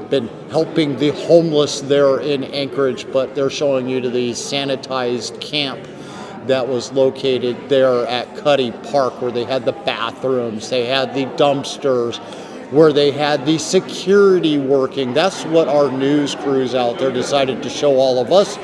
been helping the homeless there in Anchorage, but they're showing you to the sanitized camp that was located there at Cuddy Park, where they had the bathrooms, they had the dumpsters, where they had the security working. That's what our news crews out there decided to show all of us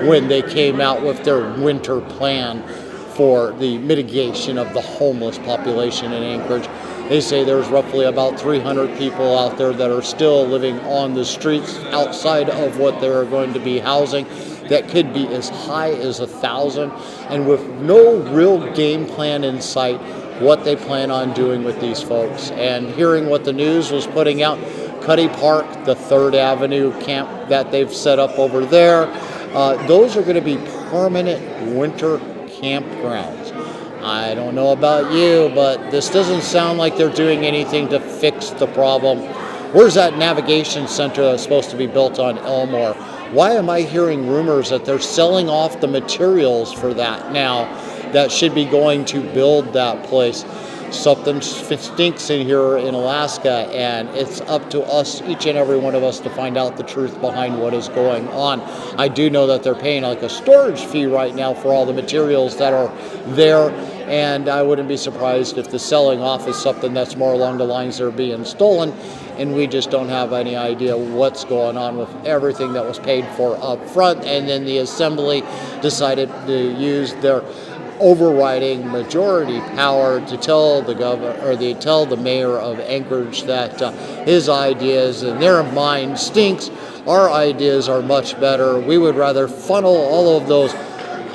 when they came out with their winter plan for the mitigation of the homeless population in Anchorage. They say there's roughly about 300 people out there that are still living on the streets outside of what they're going to be housing. That could be as high as 1,000, and with no real game plan in sight, what they plan on doing with these folks. And hearing what the news was putting out, Cuddy Park, the 3rd Avenue camp that they've set up over there, those are going to be permanent winter campgrounds. I don't know about you, but this doesn't sound like they're doing anything to fix the problem. Where's that navigation center that's supposed to be built on Elmore? Why am I hearing rumors that they're selling off the materials for that now that should be going to build that place? Something stinks in here in Alaska, and it's up to us, each and every one of us, to find out the truth behind what is going on. I do know that they're paying like a storage fee right now for all the materials that are there, and I wouldn't be surprised if the selling off is something that's more along the lines they're being stolen, and we just don't have any idea what's going on with everything that was paid for up front. And then the assembly decided to use their overriding majority power to tell the governor, or they tell the mayor of Anchorage that his ideas in their mind stinks. Our ideas are much better. We would rather funnel all of those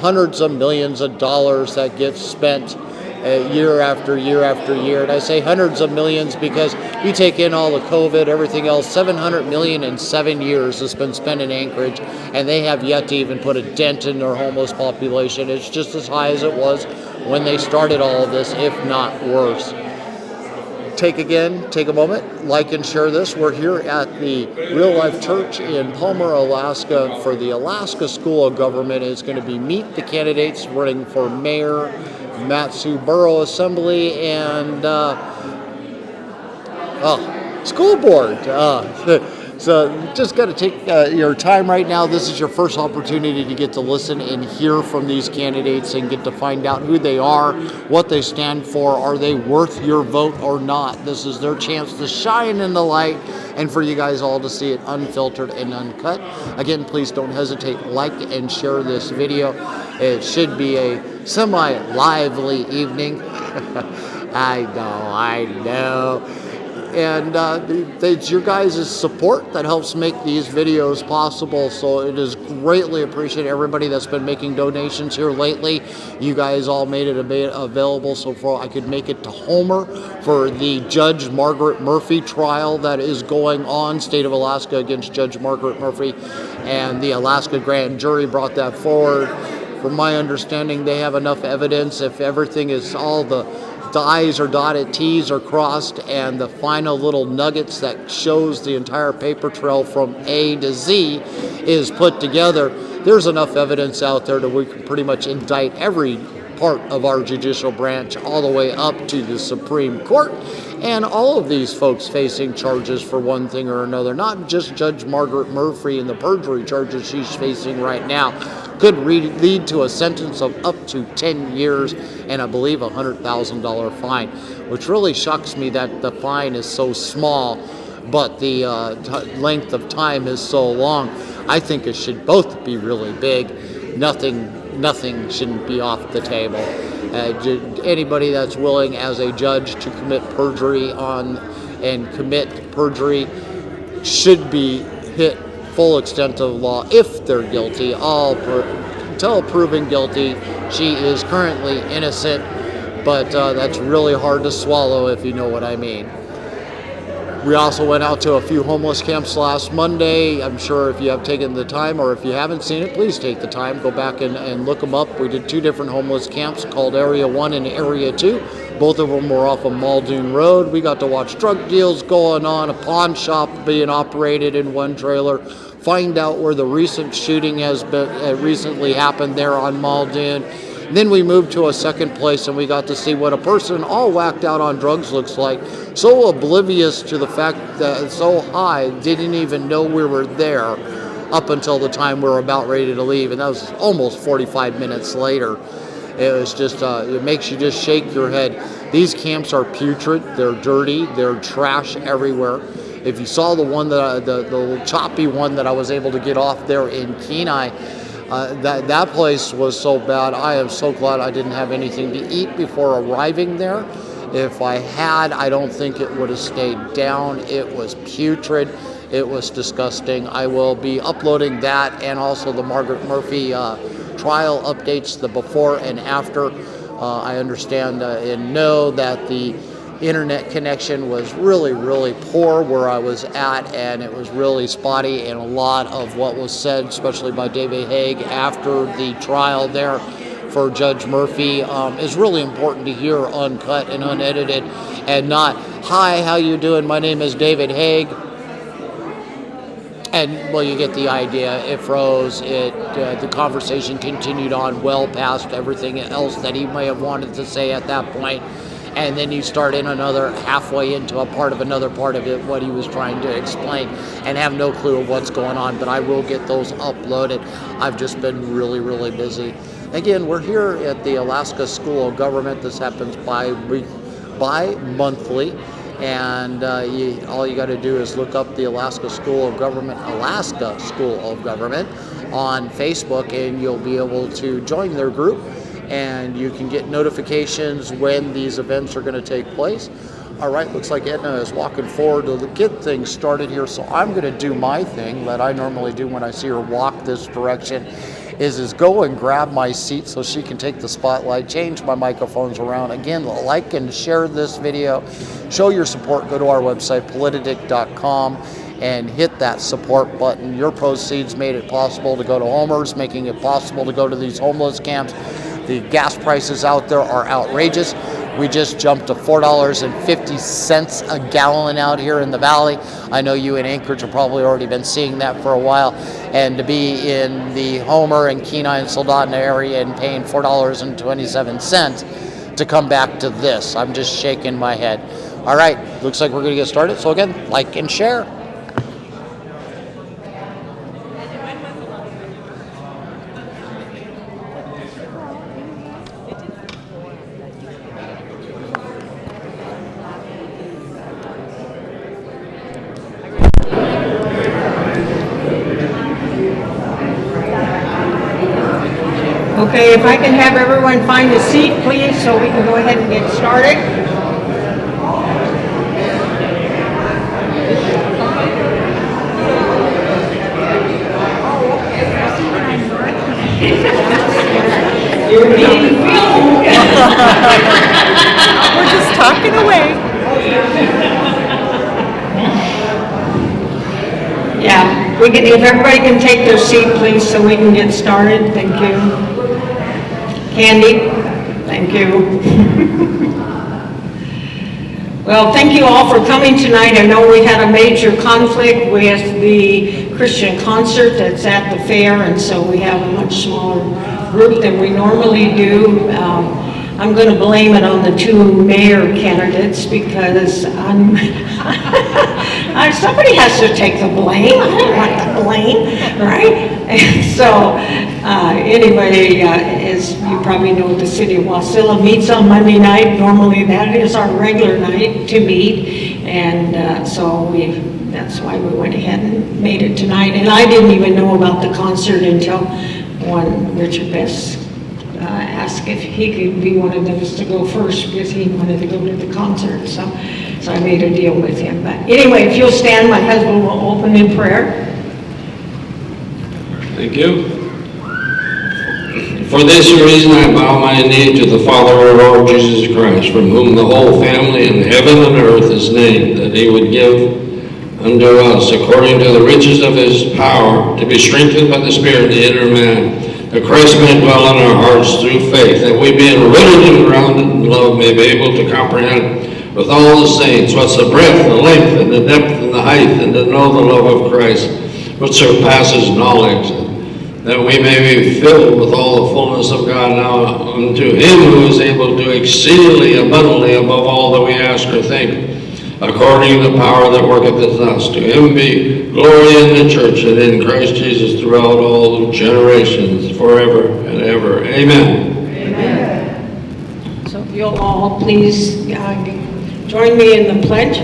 hundreds of millions of dollars that get spent year after year after year. And I say hundreds of millions because you take in all the COVID, everything else, $700 million in 7 years has been spent in Anchorage, and they have yet to even put a dent in their homeless population. It's just as high as it was when they started all of this, if not worse. Take a moment, like and share this. We're here at the Real Life Church in Palmer, Alaska for the Alaska School of Government. It's going to be meet the candidates running for mayor, Matsu Borough Assembly, and school board. So just got to take your time right now. This is your first opportunity to get to listen and hear from these candidates and get to find out who they are, what they stand for. Are they worth your vote or not? This is their chance to shine in the light and for you guys all to see it unfiltered and uncut. Again, please don't hesitate, like and share this video. It should be a semi-lively evening. I know. And it's your guys' support that helps make these videos possible, so it is greatly appreciated. Everybody that's been making donations here lately, you guys all made it available so far I could make it to Homer for the Judge Margaret Murphy trial that is going on, State of Alaska against Judge Margaret Murphy, and the Alaska Grand Jury brought that forward. From my understanding, they have enough evidence. If everything is, all the I's are dotted, T's are crossed, and the final little nuggets that shows the entire paper trail from A to Z is put together, there's enough evidence out there that we can pretty much indict every part of our judicial branch all the way up to the Supreme Court. And all of these folks facing charges for one thing or another, not just Judge Margaret Murphy and the perjury charges she's facing right now, could lead to a sentence of up to 10 years and I believe a $100,000 fine, which really shocks me that the fine is so small, but the length of time is so long. I think it should both be really big. Nothing shouldn't be off the table. Anybody that's willing as a judge to commit perjury should be hit full extent of law if they're guilty. Until proven guilty, she is currently innocent, but that's really hard to swallow if you know what I mean. We also went out to a few homeless camps last Monday. I'm sure if you have taken the time, or if you haven't seen it, please take the time. Go back and look them up. We did 2 different homeless camps called Area 1 and Area 2. Both of them were off of Muldoon Road. We got to watch drug deals going on, a pawn shop being operated in one trailer, find out where the recent shooting has been recently happened there on Muldoon, Then we moved to a second place and we got to see what a person all whacked out on drugs looks like. So oblivious to the fact that it's so high, didn't even know we were there up until the time we were about ready to leave. And that was almost 45 minutes later. It was just, it makes you just shake your head. These camps are putrid, they're dirty, they're trash everywhere. If you saw the one that the little choppy one that I was able to get off there in Kenai, that place was so bad. I am so glad I didn't have anything to eat before arriving there. If I had, I don't think it would have stayed down. It was putrid. It was disgusting. I will be uploading that and also the Margaret Murphy trial updates, the before and after. I understand and know that the internet connection was really, really poor where I was at, and it was really spotty, and a lot of what was said, especially by David Haig after the trial there for Judge Murphy, is really important to hear uncut and unedited, and not, "Hi, how you doing? My name is David Haig." And, well, you get the idea. It froze. The conversation continued on well past everything else that he may have wanted to say at that point. And then you start in another halfway into another part of it, what he was trying to explain, and have no clue of what's going on. But I will get those uploaded. I've just been really, really busy. Again, we're here at the Alaska School of Government. This happens bi-monthly. And all you got to do is look up the Alaska School of Government on Facebook, and you'll be able to join their group, and you can get notifications when these events are going to take place. All right, looks like Edna is walking forward to get things started here, so I'm going to do my thing that I normally do when I see her walk this direction, is go and grab my seat so she can take the spotlight, change my microphones around. Again, like and share this video. Show your support. Go to our website, Politadick.com, and hit that support button. Your proceeds made it possible to go to Homer's, making it possible to go to these homeless camps. The gas prices out there are outrageous. We just jumped to $4.50 a gallon out here in the valley. I know you in Anchorage have probably already been seeing that for a while. And to be in the Homer and Kenai and Soldotna area and paying $4.27 to come back to this, I'm just shaking my head. All right, looks like we're going to get started. So again, like and share. Okay, if I can have everyone find a seat, please, so we can go ahead and get started. You're being filmed. We're just talking away. Yeah, if everybody can take their seat, please, so we can get started. Thank you. Candy, thank you. Well, thank you all for coming tonight. I know we had a major conflict with the Christian concert that's at the fair, and so we have a much smaller group than we normally do. I'm going to blame it on the two mayor candidates because somebody has to take the blame. I don't want the blame, right? And so anyway, as you probably know, the city of Wasilla meets on Monday night. Normally that is our regular night to meet, and so that's why we went ahead and made it tonight. And I didn't even know about the concert until one Richard Best asked if he could be one of those to go first because he wanted to go to the concert. So I made a deal with him. But anyway, if you'll stand, my husband will open in prayer. Thank you. For this reason I bow my knee to the Father of our Lord Jesus Christ, from whom the whole family in heaven and earth is named, that he would give unto us, according to the riches of his power, to be strengthened by the Spirit in the inner man, that Christ may dwell in our hearts through faith, that we, being rooted and grounded in love, may be able to comprehend with all the saints what's the breadth, the length, and the depth, and the height, and to know the love of Christ, which surpasses knowledge, that we may be filled with all the fullness of God. Now unto him who is able to do exceedingly abundantly above all that we ask or think, according to the power that worketh in us. To him be glory in the church and in Christ Jesus throughout all generations, forever and ever. Amen. Amen. So if you'll all please join me in the pledge.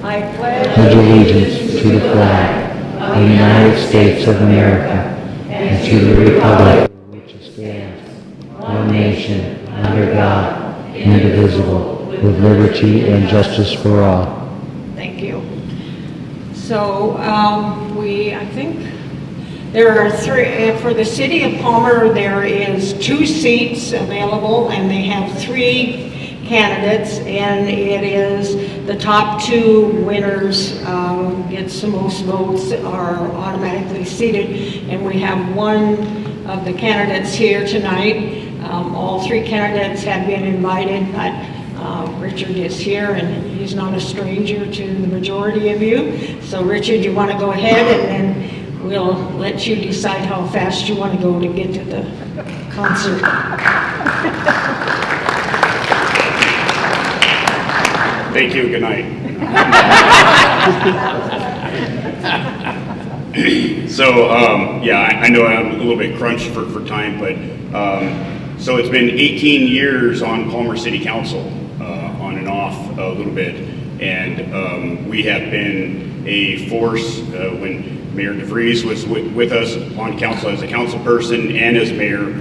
I pledge allegiance to the flag of the United States of America and to the republic for which it stands, one nation, under God, indivisible, with liberty and justice for all. Thank you. So I think there are three, for the city of Palmer, there is 2 seats available, and they have 3 candidates, and it is the top 2 winners gets the most votes are automatically seated, and we have one of the candidates here tonight. All 3 candidates have been invited, but Richard is here, and he's not a stranger to the majority of you. So Richard, you want to go ahead, and then we'll let you decide how fast you want to go to get to the concert. Thank you, good night. So, I know I'm a little bit crunched for time, but so it's been 18 years on Palmer City Council, on and off a little bit, and we have been a force when Mayor DeVries was with us on council as a council person and as mayor.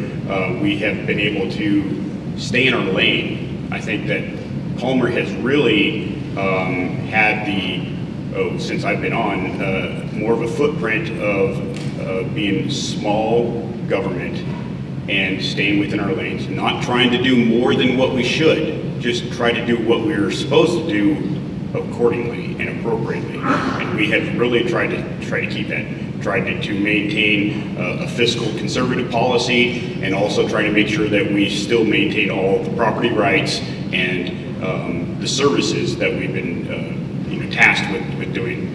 We have been able to stay in our lane. I think that Palmer has really had since I've been on, more of a footprint of being small government and staying within our lanes, not trying to do more than what we should, just try to do what we're supposed to do accordingly and appropriately. And we have really tried to keep that, tried to maintain a fiscal conservative policy, and also try to make sure that we still maintain all of the property rights and the services that we've been tasked with doing.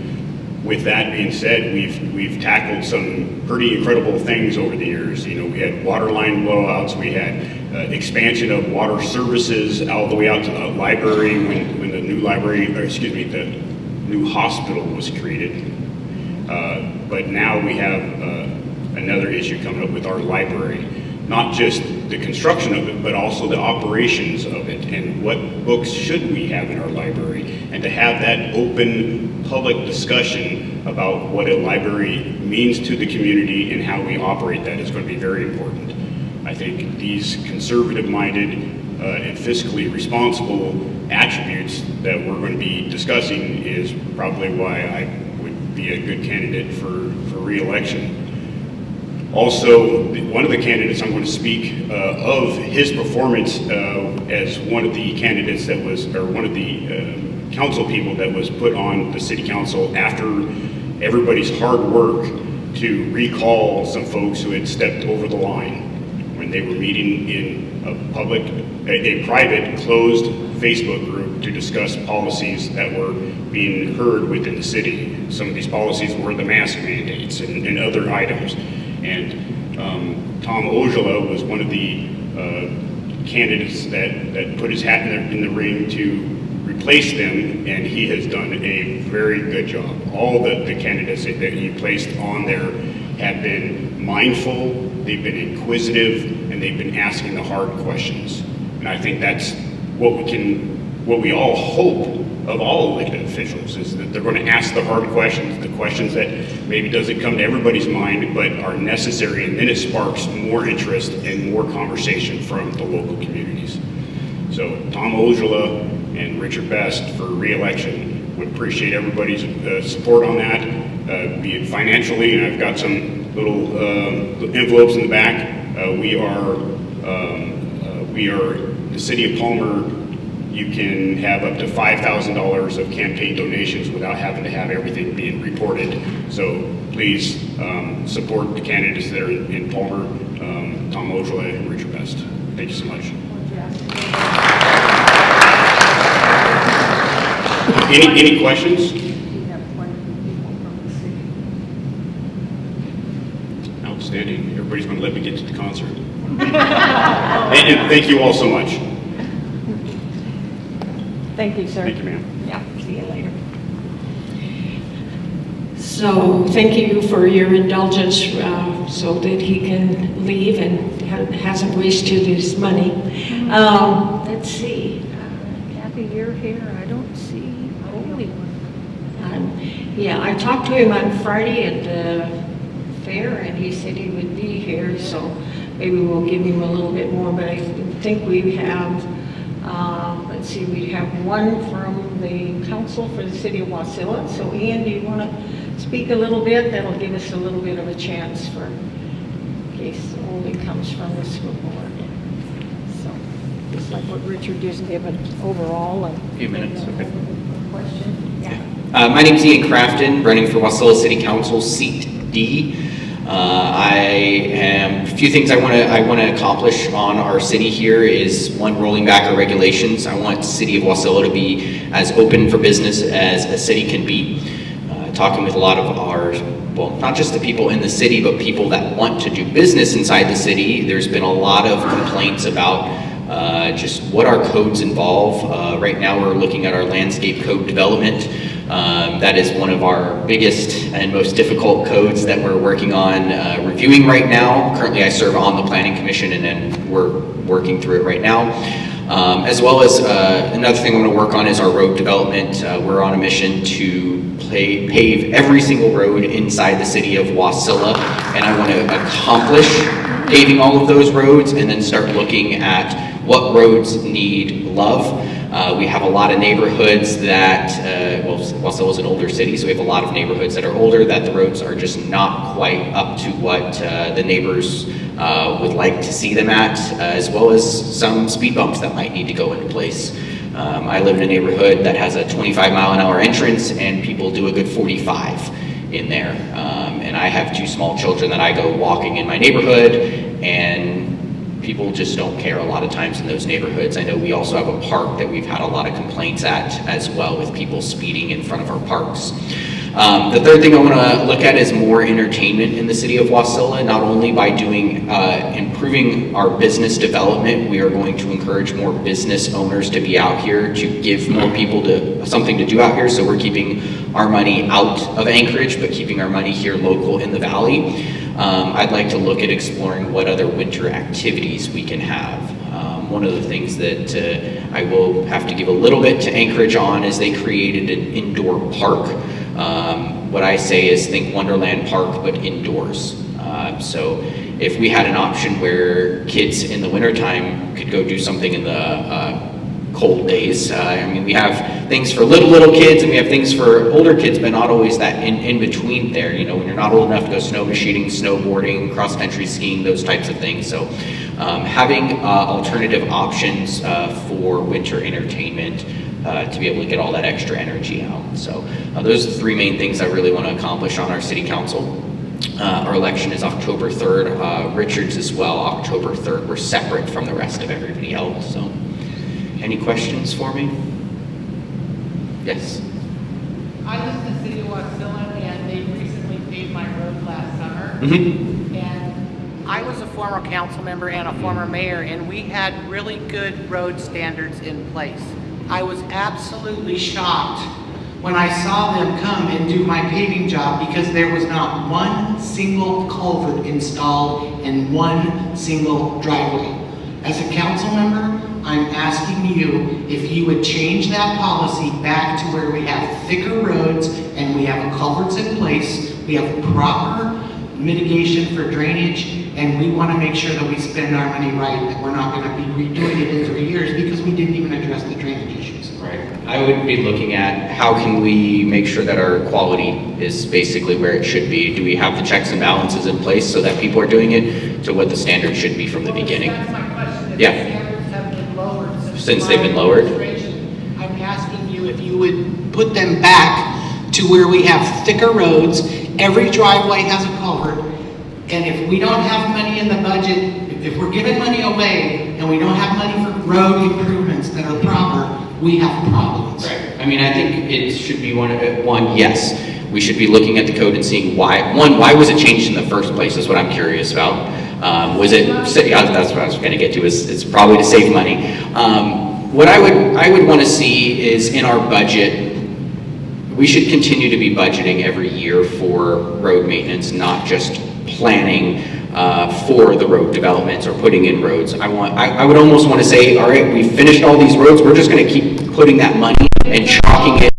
With that being said, we've tackled some pretty incredible things over the years. We had water line blowouts, we had expansion of water services all the way out to the library when the new the new hospital was created. But now we have another issue coming up with our library. Not just the construction of it, but also the operations of it, and what books should we have in our library, and to have that open public discussion about what a library means to the community and how we operate that is going to be very important. I think these conservative-minded and fiscally responsible attributes that we're going to be discussing is probably why I would be a good candidate for re-election. Also, one of the candidates I'm going to speak of his performance as one of the candidates that was, or one of the council people that was put on the city council after everybody's hard work to recall some folks who had stepped over the line when they were meeting in a private closed Facebook group to discuss policies that were being heard within the city. Some of these policies were the mask mandates and other items. And Tom Ojala was one of the candidates that put his hat in the ring to replace them, and he has done a very good job. All the candidates that he placed on there have been mindful, they've been inquisitive, and they've been asking the hard questions. And I think that's what we all hope of all elected officials, is that they're going to ask the hard questions, the questions that maybe doesn't come to everybody's mind, but are necessary, and then it sparks more interest and more conversation from the local communities. So Tom Ojala and Richard Best for re-election. Would appreciate everybody's support on that, be it financially, and I've got some little envelopes in the back. We are the city of Palmer. You can have up to $5,000 of campaign donations without having to have everything being reported. So please support the candidates that are in Palmer, Tom Ojala and Richard Best. Thank you so much. Any questions? Outstanding. Everybody's going to let me get to the concert. And thank you all so much. Thank you, sir. Thank you, ma'am. Yeah, see you later. So thank you for your indulgence so that he can leave and hasn't wasted his money. Let's see. Kathy, you're here. I don't see Holy One. Yeah, I talked to him on Friday at the fair and he said he would be here, so maybe we'll give him a little bit more, but I think we have, let's see, we have one from the council for the city of Wasilla. So Ian, do you want to speak a little bit? That'll give us a little bit of a chance for, in case only comes from the school board. So, just like what Richard just gave an overall and. A few minutes, okay. Question? Yeah. My name's Ian Crafton, running for Wasilla City Council, seat D. A few things I want to accomplish on our city here is one, rolling back our regulations. I want the city of Wasilla to be as open for business as a city can be. Talking with a lot of our, well, not just the people in the city, but people that want to do business inside the city. There's been a lot of complaints about just what our codes involve. Right now we're looking at our landscape code development. That is one of our biggest and most difficult codes that we're working on reviewing right now. Currently I serve on the Planning Commission and then we're working through it right now. As well as another thing I want to work on is our road development. We're on a mission to pave every single road inside the city of Wasilla, and I want to accomplish paving all of those roads and then start looking at what roads need love. We have a lot of neighborhoods that, well, Wasilla is an older city, so we have a lot of neighborhoods that are older that the roads are just not quite up to what the neighbors would like to see them at, as well as some speed bumps that might need to go into place. I live in a neighborhood that has a 25-mile-an-hour entrance and people do a good 45 in there. And I have two small children that I go walking in my neighborhood, and people just don't care a lot of times in those neighborhoods. I know we also have a park that we've had a lot of complaints at as well, with people speeding in front of our parks. The third thing I want to look at is more entertainment in the city of Wasilla, not only by doing improving our business development. We are going to encourage more business owners to be out here, to give more people something to do out here. So we're keeping our money out of Anchorage, but keeping our money here local in the valley. I'd like to look at exploring what other winter activities we can have. One of the things that I will have to give a little bit to Anchorage on is they created an indoor park. What I say is think Wonderland Park, but indoors. So if we had an option where kids in the wintertime could go do something in the cold days. I mean, we have things for little kids and we have things for older kids, but not always that in between there. You know, when you're not old enough to go snow machining, snowboarding, cross-country skiing, those types of things. So having alternative options for winter entertainment to be able to get all that extra energy out. So those are the three main things I really want to accomplish on our city council. Our election is October 3rd. Richard's as well, October 3rd. We're separate from the rest of everybody else. So any questions for me? Yes. I live in the city of Wasilla, and they recently paved my road last summer. Mm-hmm. And I was a former council member and a former mayor, and we had really good road standards in place. I was absolutely shocked when I saw them come and do my paving job, because there was not one single culvert installed in one single driveway. As a council member, I'm asking you if you would change that policy back to where we have thicker roads and we have culverts in place, we have proper mitigation for drainage, and we want to make sure that we spend our money right, that we're not going to be redoing it in 3 years because we didn't even address the drainage issues. Right. I would be looking at how can we make sure that our quality is basically where it should be. Do we have the checks and balances in place so that people are doing it to what the standard should be from the beginning? That's my question. If Yeah. the standards have been lowered Since they've been lowered? I'm asking you if you would put them back to where we have thicker roads, every driveway has a culvert, and if we don't have money in the budget, if we're giving money away and we don't have money for road improvements that are proper, we have problems. Right. I mean, I think it should be one, yes. We should be looking at the code and seeing why was it changed in the first place is what I'm curious about. Was it, that's what I was gonna get to, is it's probably to save money. What I would wanna see is in our budget, we should continue to be budgeting every year for road maintenance, not just planning for the road developments or putting in roads. I would almost want to say, all right, we finished all these roads, we're just going to keep putting that money and chalking it.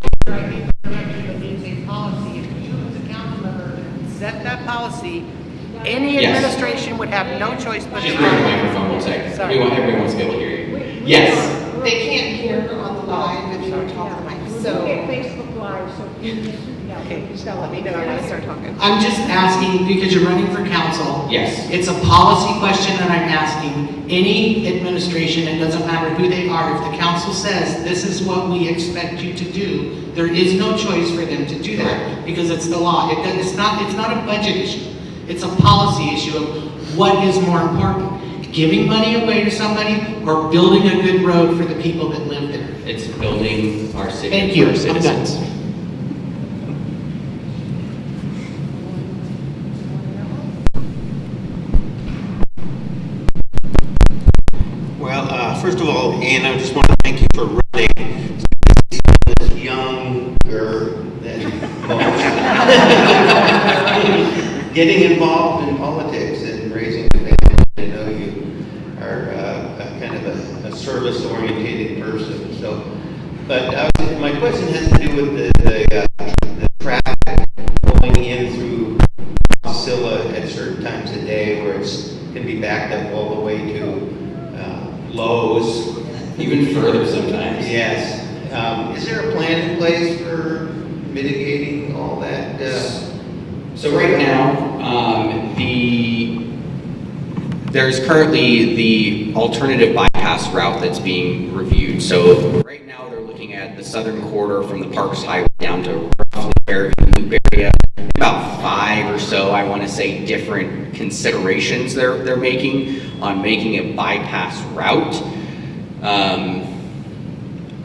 Set that policy, any Yes. administration would have no choice but to. Just bring the microphone one second. Sorry. Everyone wants to be able to hear you. Yes. They can't hear on the live if you don't talk to the mic, We're so. looking at Facebook Live, so please, Okay. just let me know When when I I start start. talking. I'm just asking, because you're running for council. Yes. It's a policy question that I'm asking. Any administration, it doesn't matter who they are, if the council says, this is what we expect you to do, there is no choice for them to do that, because it's the law. It's not a budget issue. It's a policy issue of what is more important, giving money away to somebody or building a good road for the people that live there. It's building our city Thank you. for our I'm done. citizens. Well, first of all, Ian, I just want to thank you for running this younger than most. Getting involved in politics and raising a family. I know you are kind of a service-oriented person. So, but my question has to do with the traffic going in through Wasilla at certain times of day, where it can be backed up all the way to Lowe's. Even further sometimes. Yes. Is there a plan in place for mitigating all that? So right now, there's currently the alternative bypass route that's being reviewed. So right now they're looking at the southern quarter from the Parks Highway down to roughly Fairview Loop area. About 5 or so, I want to say, different considerations they're making on making a bypass route.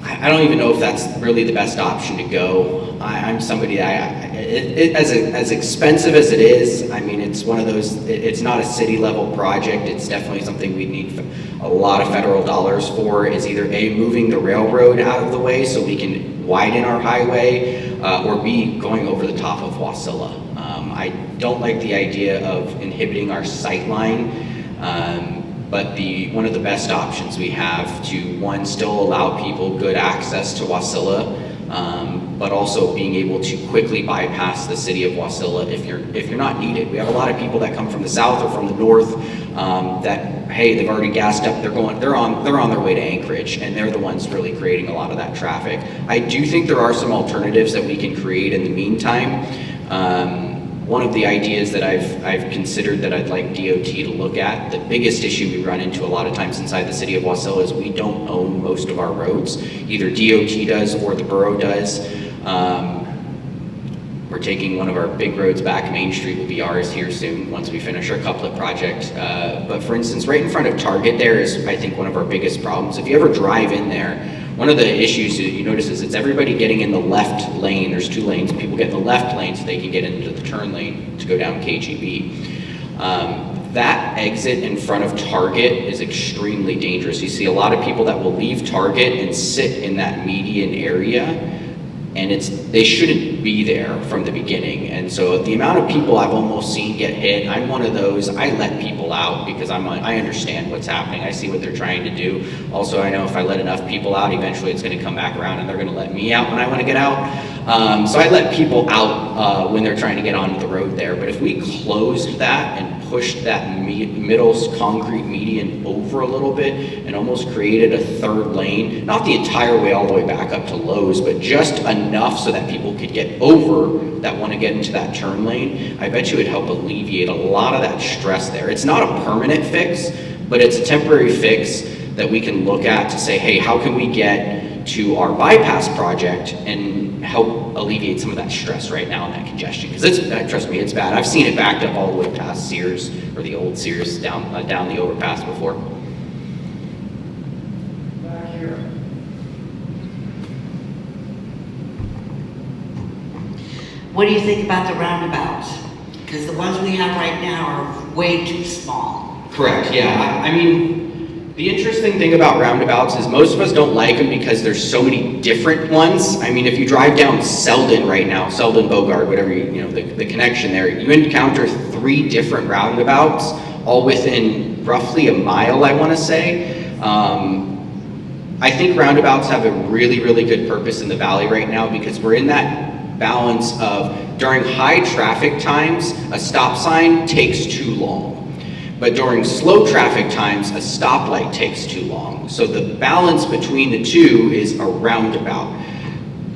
I don't even know if that's really the best option to go. I'm somebody, as expensive as it is, I mean, it's one of those, it's not a city level project. It's definitely something we need a lot of federal dollars for, is either A, moving the railroad out of the way so we can widen our highway, or B, going over the top of Wasilla. I don't like the idea of inhibiting our sight line. But one of the best options we have to, one, still allow people good access to Wasilla, but also being able to quickly bypass the city of Wasilla if you're not needed. We have a lot of people that come from the south or from the north that, hey, they've already gassed up, they're on their way to Anchorage, and they're the ones really creating a lot of that traffic. I do think there are some alternatives that we can create in the meantime. One of the ideas that I've considered that I'd like DOT to look at, the biggest issue we run into a lot of times inside the city of Wasilla is we don't own most of our roads. Either DOT does or the borough does. We're taking one of our big roads back. Main Street will be ours here soon once we finish our couplet project. But for instance, right in front of Target there is, I think, one of our biggest problems. If you ever drive in there, one of the issues that you notice is it's everybody getting in the left lane. There's 2 lanes. People get in the left lane so they can get into the turn lane to go down KGB. That exit in front of Target is extremely dangerous. You see a lot of people that will leave Target and sit in that median area, and they shouldn't be there from the beginning. And so the amount of people I've almost seen get hit, I'm one of those, I let people out because I understand what's happening. I see what they're trying to do. Also, I know if I let enough people out, eventually it's going to come back around and they're going to let me out when I want to get out. So I let people out when they're trying to get onto the road there. But if we closed that and pushed that middle concrete median over a little bit and almost created a 3rd lane, not the entire way all the way back up to Lowe's, but just enough so that people could get over that want to get into that turn lane, I bet you it would help alleviate a lot of that stress there. It's not a permanent fix, but it's a temporary fix that we can look at to say, hey, how can we get to our bypass project and help alleviate some of that stress right now and that congestion? Because trust me, it's bad. I've seen it backed up all the way past Sears, or the old Sears, down the overpass before. What do you think about the roundabouts? Because the ones we have right now are way too small. Correct, yeah. I mean, the interesting thing about roundabouts is most of us don't like them because there's so many different ones. I mean, if you drive down Selden right now, Selden, Bogart, whatever, the connection there, you encounter 3 different roundabouts, all within roughly a mile, I want to say. I think roundabouts have a really, really good purpose in the valley right now because we're in that balance of during high traffic times, a stop sign takes too long. But during slow traffic times, a stoplight takes too long. So the balance between the two is a roundabout.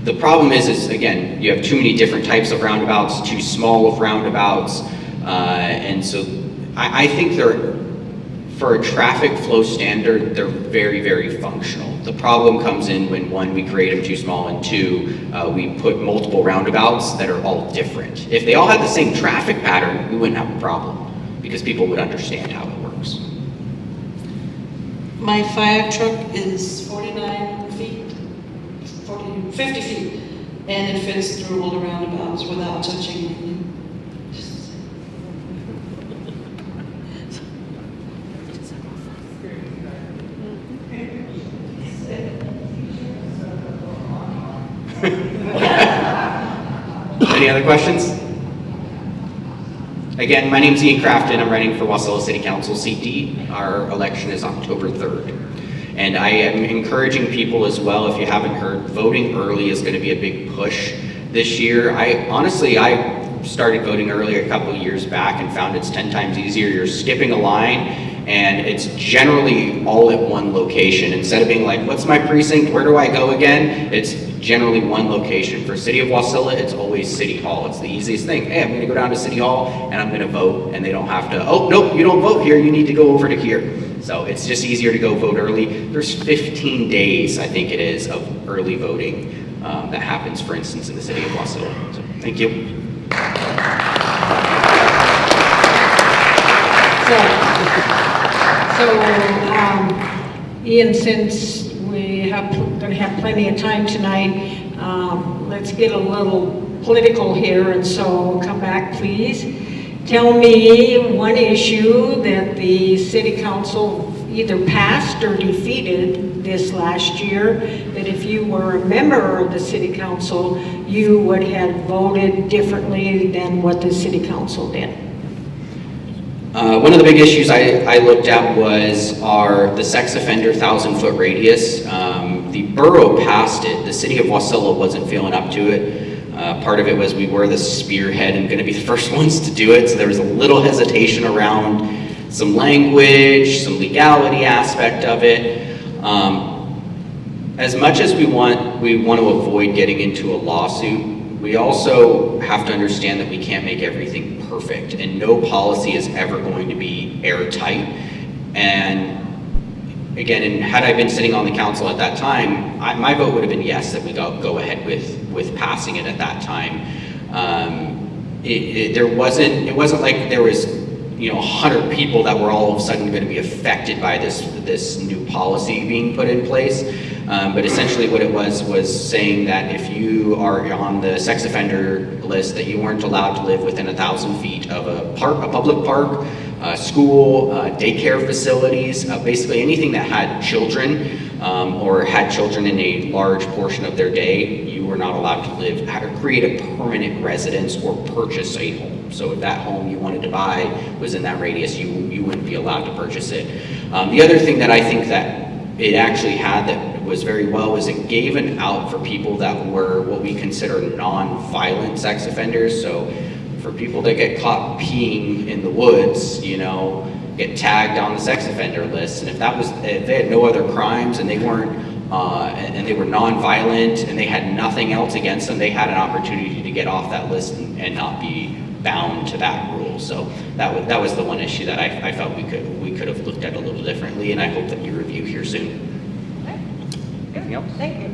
The problem is again, you have too many different types of roundabouts, too small of roundabouts. And so I think for a traffic flow standard, they're very, very functional. The problem comes in when 1, we create them too small, and 2, we put multiple roundabouts that are all different. If they all had the same traffic pattern, we wouldn't have a problem because people would understand how it works. My fire truck is 49 feet, 50 feet, and it fits through all the roundabouts without touching anything. Any other questions? Again, my name's Ian Crafton. I'm running for Wasilla City Council seat D. Our election is October 3rd. And I am encouraging people as well, if you haven't heard, voting early is going to be a big push this year. I started voting early a couple of years back and found it's 10 times easier. You're skipping a line and it's generally all at one location. Instead of being like, what's my precinct? Where do I go again? It's generally one location. For City of Wasilla, it's always City Hall. It's the easiest thing. Hey, I'm going to go down to City Hall and I'm going to vote, and they don't have to, oh, nope, you don't vote here. You need to go over to here. So it's just easier to go vote early. There's 15 days, I think it is, of early voting that happens, for instance, in the City of Wasilla. So thank you. Ian, since we going to have plenty of time tonight, let's get a little political here, and so come back, please. Tell me one issue that the City Council either passed or defeated this last year, that if you were a member of the City Council, you would have voted differently than what the City Council did. One of the big issues I looked at was the sex offender 1,000-foot radius. The borough passed it. The City of Wasilla wasn't feeling up to it. Part of it was we were the spearhead and going to be the first ones to do it, so there was a little hesitation around some language, some legality aspect of it. As much as we want to avoid getting into a lawsuit, we also have to understand that we can't make everything perfect, and no policy is ever going to be airtight. And again, had I been sitting on the council at that time, my vote would have been yes, that we go ahead with passing it at that time. It wasn't like there was 100 people that were all of a sudden going to be affected by this new policy being put in place. But essentially what it was saying that if you are on the sex offender list, that you weren't allowed to live within 1,000 feet of a public park, school, daycare facilities, basically anything that had children or had children in a large portion of their day. You were not allowed to live, create a permanent residence or purchase a home. So if that home you wanted to buy was in that radius, you wouldn't be allowed to purchase it. The other thing that I think that it actually had that was very well was it gave an out for people that were what we consider non-violent sex offenders. So for people that get caught peeing in the woods, get tagged on the sex offender list, and if they had no other crimes and they weren't and they were non-violent and they had nothing else against them, they had an opportunity to get off that list and not be bound to that rule. So that was the one issue that I felt we could have looked at a little differently, and I hope that you review here soon. Anything else? Thank you.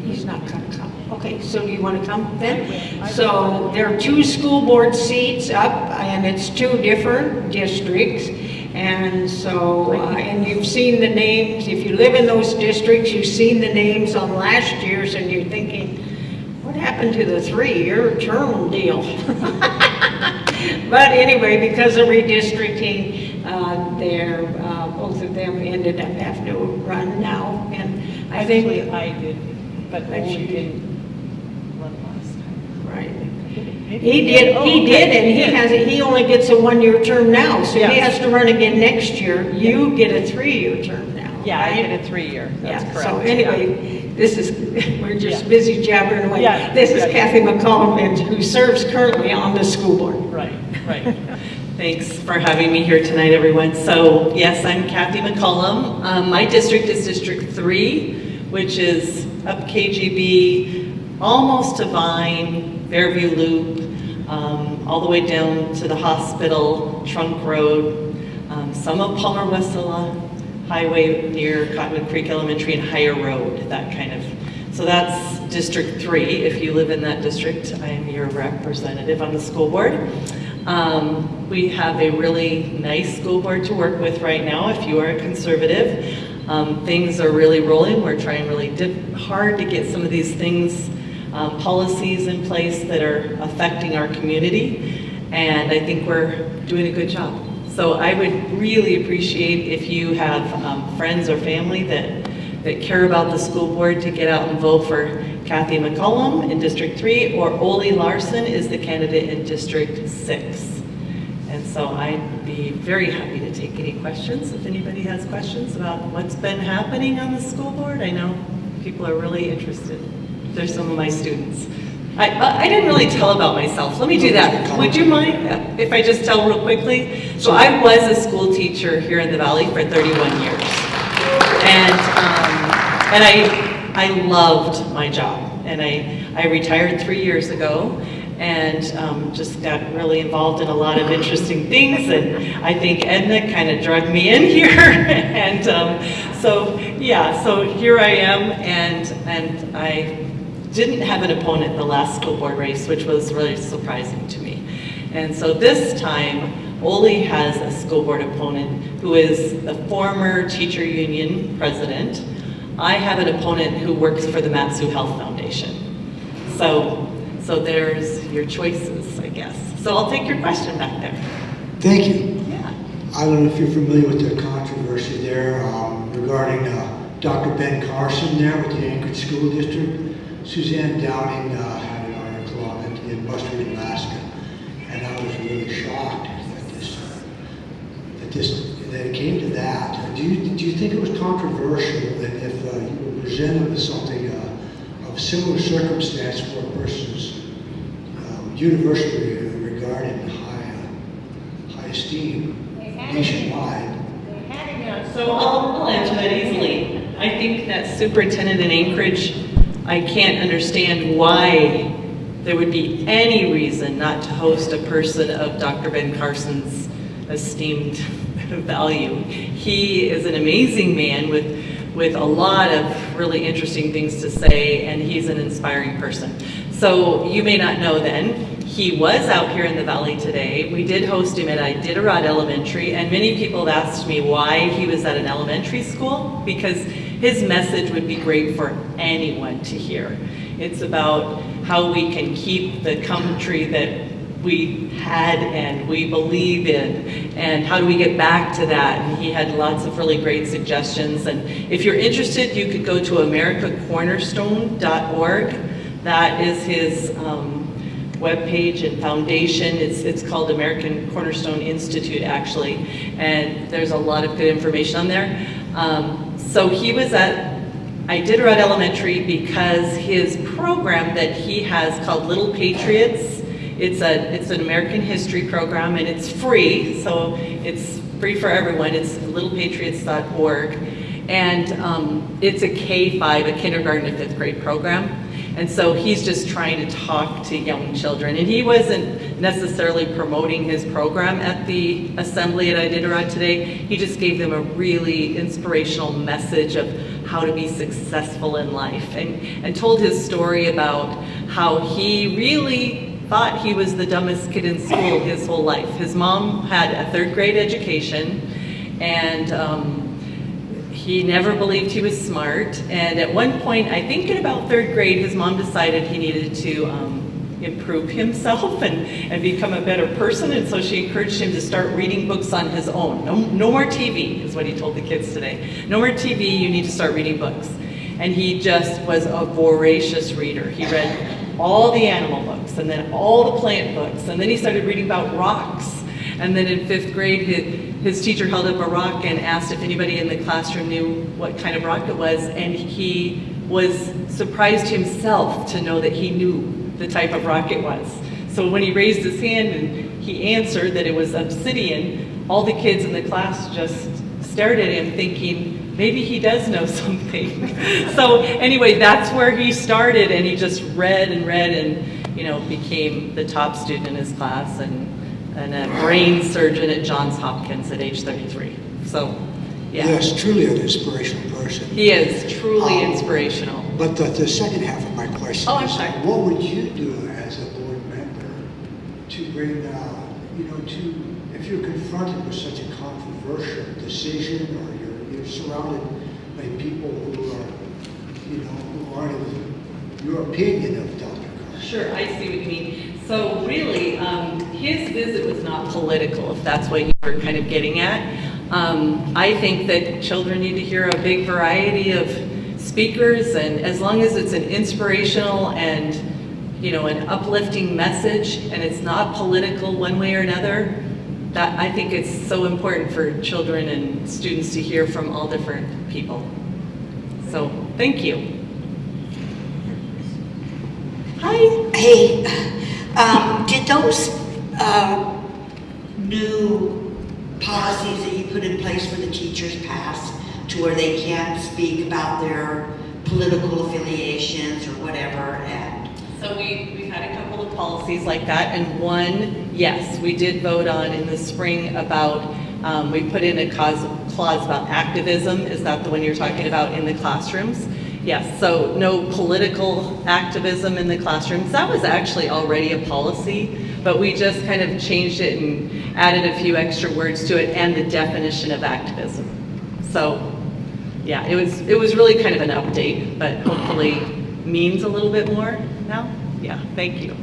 He's not going to come. Okay, so do you want to come then? So there are 2 school board seats up, and it's 2 different districts. And so, and you've seen the names, if you live in those districts, you've seen the names on last year's and you're thinking, what happened to the 3-year term deal? But anyway, because of redistricting, both of them ended up having to run now. And I think Actually, I did, but Oli didn't run last time. right. He did, and he only gets a 1-year term now, so he has to run again next year. You get a 3-year term now. Yeah, I right? get a 3-year, that's Yeah, correct. so anyway, this is, we're just busy jabbering away. Yeah. This is Yeah. Kathy McCollum, and who serves currently on the school board. Right, right. Thanks for having me here tonight, everyone. So, yes, I'm Kathy McCollum. My district is District 3, which is up KGB, almost to Vine, Fairview Loop, all the way down to the hospital, Trunk Road, some of Palmer Wasilla, Highway near Cottonwood Creek Elementary, and Higher Road, that kind of. So that's District 3. If you live in that district, I am your representative on the school board. We have a really nice school board to work with right now if you are a conservative. Things are really rolling. We're trying really hard to get some of these things, policies in place that are affecting our community, and I think we're doing a good job. So I would really appreciate if you have friends or family that care about the school board to get out and vote for Kathy McCollum in District 3, or Oli Larson is the candidate in District 6. And so I'd be very happy to take any questions if anybody has questions about what's been happening on the school board. I know people are really interested. They're some of my students. I didn't really tell about myself. Let me do that. Would you mind if I just tell real quickly? So I was a school teacher here in the Valley for 31 years. And I loved my job. And I retired 3 years ago and just got really involved in a lot of interesting things. And I think Edna kind of drugged me in here. And so here I am. And I didn't have an opponent in the last school board race, which was really surprising to me. And so this time, Oli has a school board opponent who is the former teacher union president. I have an opponent who works for the Matsu Health Foundation. So there's your choices, I guess. So I'll take your question back there. Thank you. Yeah. I don't know if you're familiar with the controversy there regarding Dr. Ben Carson there with the Anchorage School District. Suzanne Downing had an article on it in Mustard, Alaska, and I was really shocked that it came to that. Do you think it was controversial that if you were presented with something of similar circumstance for a person's university regarded in high esteem nationwide? So I'll answer that easily. I think that superintendent in Anchorage, I can't understand why there would be any reason not to host a person of Dr. Ben Carson's esteemed value. He is an amazing man with a lot of really interesting things to say, and he's an inspiring person. So you may not know then, he was out here in the Valley today. We did host him at Iditarod Elementary, and many people have asked me why he was at an elementary school, because his message would be great for anyone to hear. It's about how we can keep the country that we had and we believe in, and how do we get back to that. And he had lots of really great suggestions. And if you're interested, you could go to americacornerstone.org. That is his webpage and foundation. It's called American Cornerstone Institute, actually, and there's a lot of good information on there. So he was at Iditarod Elementary because his program that he has called Little Patriots, it's an American history program, and it's free, so it's free for everyone. It's littlepatriots.org, and it's a K-5, a kindergarten to 5th grade program. And so he's just trying to talk to young children. And he wasn't necessarily promoting his program at the assembly at Iditarod today. He just gave them a really inspirational message of how to be successful in life, and told his story about how he really thought he was the dumbest kid in school his whole life. His mom had a 3rd grade education, And he never believed he was smart. And at one point, I think in about 3rd grade, his mom decided he needed to improve himself and become a better person. And so she encouraged him to start reading books on his own. No more TV is what he told the kids today. No more TV, you need to start reading books. And he just was a voracious reader. He read all the animal books and then all the plant books. And then he started reading about rocks. And then in 5th grade, his teacher held up a rock and asked if anybody in the classroom knew what kind of rock it was. And he was surprised himself to know that he knew the type of rock it was. So when he raised his hand and he answered that it was obsidian, all the kids in the class just stared at him thinking, maybe he does know something. So anyway, that's where he started, and he just read and read and, you know, became the top student in his class and a brain surgeon at Johns Hopkins at age 33. So, yeah. Yes, truly an inspirational person. He is truly inspirational. But the second half of my question I'm is, sorry. what would you do as a board member to bring, if you're confronted with such a controversial decision, or you're surrounded by people who are, who aren't of your opinion of Dr. Carr? Sure, I see what you mean. So really, his visit was not political, if that's what you were kind of getting at. I think that children need to hear a big variety of speakers, and as long as it's an inspirational and an uplifting message, and it's not political one way or another, that I think it's so important for children and students to hear from all different people. So, thank you. Hi. Hey, did those new policies that you put in place for the teachers pass to where they can't speak about their political affiliations or whatever? And so we've had a couple of policies like that, and one, yes, we did vote on in the spring about, we put in a clause about activism. Is that the one you're talking about in the classrooms? Yes, so no political activism in the classrooms. That was actually already a policy, but we just kind of changed it and added a few extra words to it and the definition of activism. So, yeah, it was really kind of an update, but hopefully means a little bit more now. Yeah, thank you.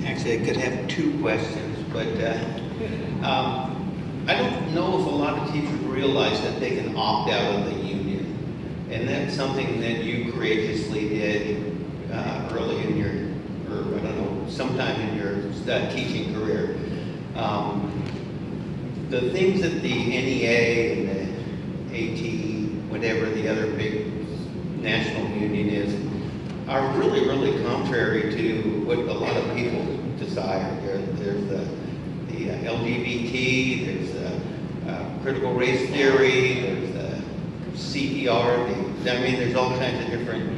Actually, I could have 2 questions, but I don't know if a lot of teachers realize that they can opt out of the union. And that's something that you courageously did early in your, or I don't know, sometime in your teaching career. The things that the NEA and the AT, whatever the other big national union is, are really, really contrary to what a lot of people desire. There's the LGBT, there's critical race theory, there's the CER, there's all kinds of different,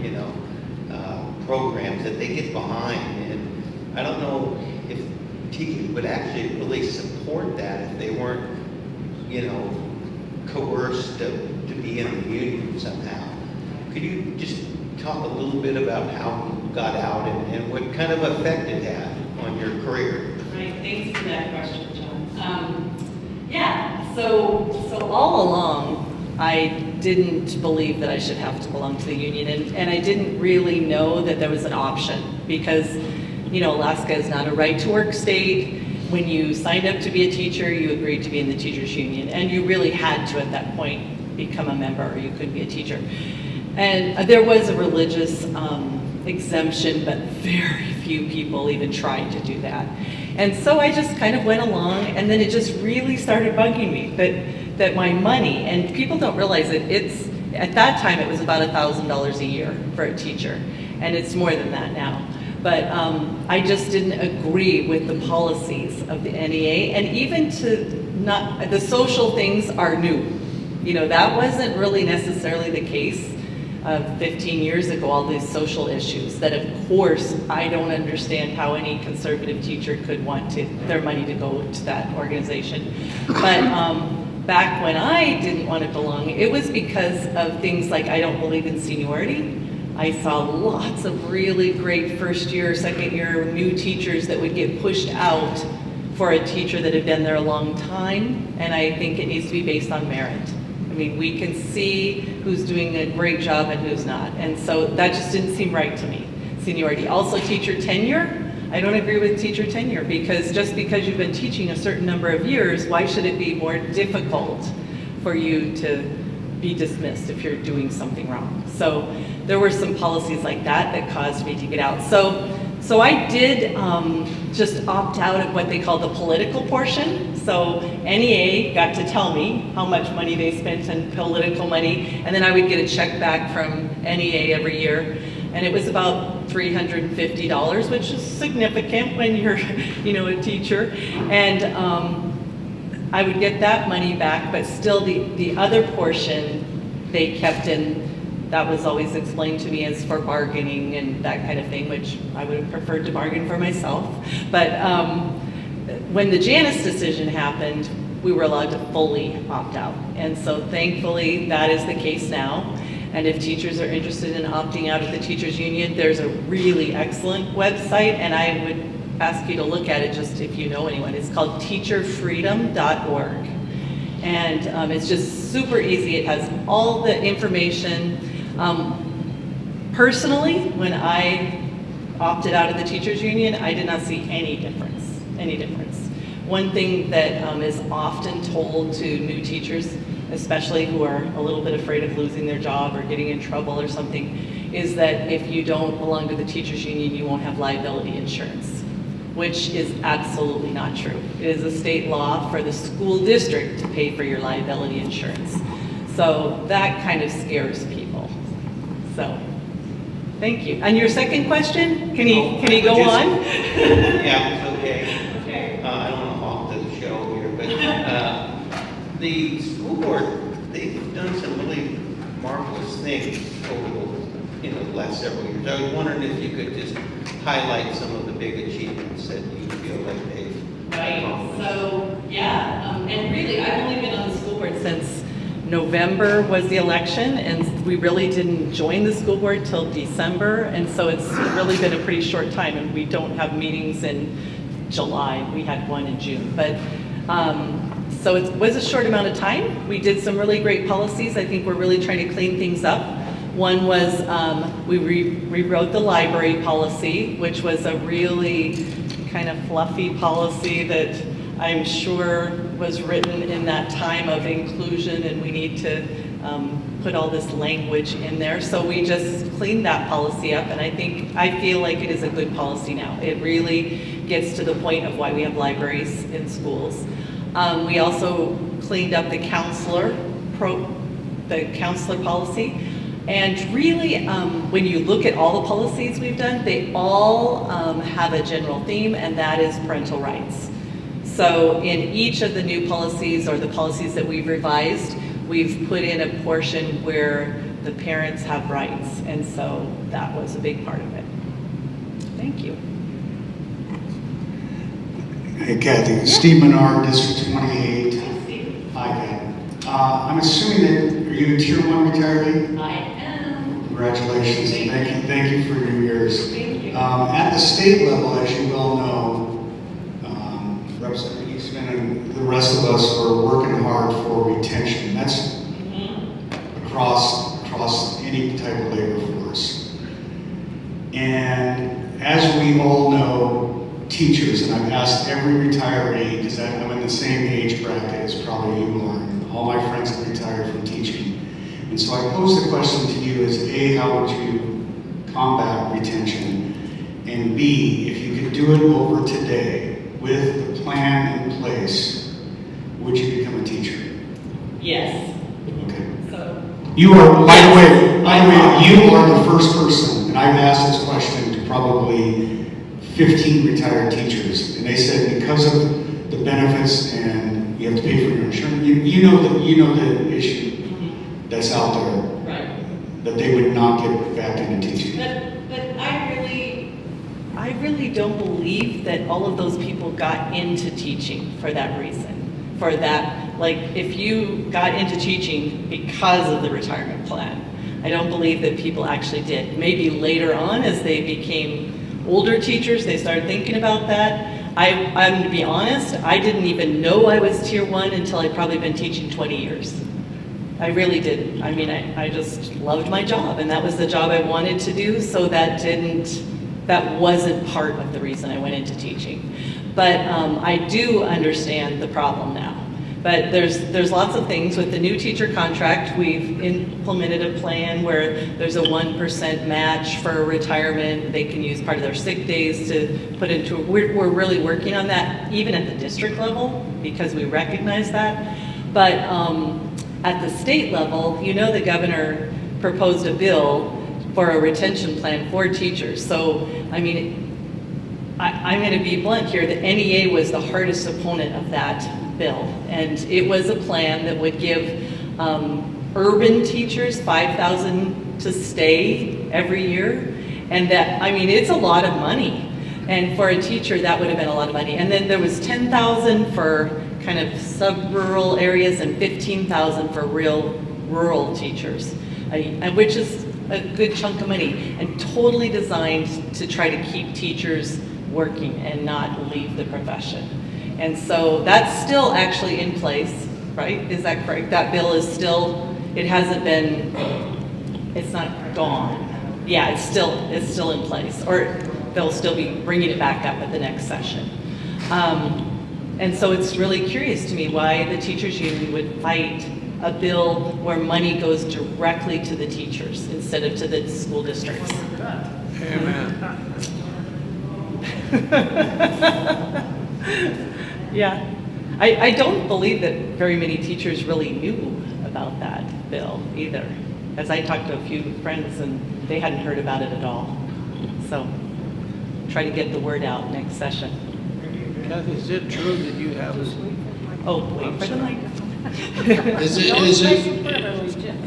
programs that they get behind. And I don't know if teachers would actually really support that if they weren't, coerced to be in the union somehow. Could you just talk a little bit about how you got out and what kind of effect it had on your career? Right, thanks for that question, John. So all along, I didn't believe that I should have to belong to the union, and I didn't really know that there was an option because, Alaska is not a right-to-work state. When you signed up to be a teacher, you agreed to be in the teachers union, and you really had to, at that point, become a member or you couldn't be a teacher. And there was a religious exemption, but very few people even tried to do that. And so I just kind of went along, and then it just really started bugging me that my money, and people don't realize it, at that time it was about $1,000 a year for a teacher, and it's more than that now. But I just didn't agree with the policies of the NEA, and even the social things are new. That wasn't really necessarily the case 15 years ago, all these social issues that, of course, I don't understand how any conservative teacher could want their money to go to that organization. But back when I didn't want to belong, it was because of things like I don't believe in seniority. I saw lots of really great first year, second year new teachers that would get pushed out for a teacher that had been there a long time, and I think it needs to be based on merit. I mean, we can see who's doing a great job and who's not, and so that just didn't seem right to me. Seniority. Also teacher tenure. I don't agree with teacher tenure, because just because you've been teaching a certain number of years, why should it be more difficult for you to be dismissed if you're doing something wrong? So there were some policies like that that caused me to get out. So I did just opt out of what they call the political portion. So NEA got to tell me how much money they spent on political money, and then I would get a check back from NEA every year. And it was about $350, which is significant when you're, a teacher. And I would get that money back, but still the other portion they kept in, that was always explained to me as for bargaining and that kind of thing, which I would have preferred to bargain for myself. But when the Janus decision happened, we were allowed to fully opt out. And so thankfully that is the case now. And if teachers are interested in opting out of the teachers union, there's a really excellent website, and I would ask you to look at it just if you know anyone. It's called teacherfreedom.org. And it's just super easy. It has all the information. Personally, when I opted out of the teachers union, I did not see any difference. One thing that is often told to new teachers, especially who are a little bit afraid of losing their job or getting in trouble or something, is that if you don't belong to the teachers union, you won't have liability insurance, which is absolutely not true. It is a state law for the school district to pay for your liability insurance. So that kind of scares people. So, thank you. And your second question, can he go on? Yeah, it's okay. I don't want to hog the show here, but the school board, they've done some really marvelous things over the last several years. I was wondering if you could just highlight some of the big achievements that you feel like they've accomplished. So, yeah, and really, I've only been on the school board since November was the election, and we really didn't join the school board till December, and so it's really been a pretty short time, and we don't have meetings in July. We had one in June, but so it was a short amount of time. We did some really great policies. I think we're really trying to clean things up. One was we rewrote the library policy, which was a really kind of fluffy policy that I'm sure was written in that time of inclusion, and we need to put all this language in there. So we just cleaned that policy up, and I feel like it is a good policy now. It really gets to the point of why we have libraries in schools. We also cleaned up the counselor policy. And really, when you look at all the policies we've done, they all have a general theme, and that is parental rights. So in each of the new policies or the policies that we've revised, we've put in a portion where the parents have rights. And so that was a big part of it. Thank you. Hey, Kathy. Steve Menard, District 28. Hi, Kathy. I'm assuming that, are you a Tier 1 retiree? I am. Congratulations. Thank you for your years. Thank you. At the state level, as you well know, Representative Eastman and the rest of us are working hard for retention. That's across any type of labor force. And as we all know, teachers, and I've asked every retiree, because I'm in the same age bracket as probably you are, and all my friends have retired from teaching. And so I pose the question to you as A, how would you combat retention? And B, if you could do it over today with the plan in place, would you become a teacher? Yes. Okay. So. You are, by the way, you are the first person, and I've asked this question to probably 15 retired teachers, and they said because of the benefits and you have to pay for your insurance, you know the issue that's out there, Right. that they would not get back into teaching. But I really don't believe that all of those people got into teaching for that reason. For that, like if you got into teaching because of the retirement plan, I don't believe that people actually did. Maybe later on, as they became older teachers, they started thinking about that. I'm to be honest, I didn't even know I was Tier 1 until I'd probably been teaching 20 years. I really didn't. I mean, I just loved my job, and that was the job I wanted to do, so that wasn't part of the reason I went into teaching. But I do understand the problem now. But there's lots of things. With the new teacher contract, we've implemented a plan where there's a 1% match for retirement. They can use part of their sick days to put into, we're really working on that, even at the district level, because we recognize that. But at the state level, you know, the governor proposed a bill for a retention plan for teachers. So, I mean, I'm going to be blunt here. The NEA was the hardest opponent of that bill, and it was a plan that would give urban teachers $5,000 to stay every year, and that, I mean, it's a lot of money, and for a teacher that would have been a lot of money. And then there was $10,000 for kind of sub-rural areas and $15,000 for real rural teachers, which is a good chunk of money, and totally designed to try to keep teachers working and not leave the profession. And so that's still actually in place, right? Is that correct? That bill is still, it hasn't been, it's not gone. Yeah, it's still in place, or they'll still be bringing it back up at the next session. And so it's really curious to me why the teachers union would fight a bill where money goes directly to the teachers instead of to the school districts. Amen. Yeah, I don't believe that very many teachers really knew about that bill either, as I talked to a few friends and they hadn't heard about it at all. So try to get the word out next session. Kathy, is it true that you have Oh, wait for the microphone. Is it?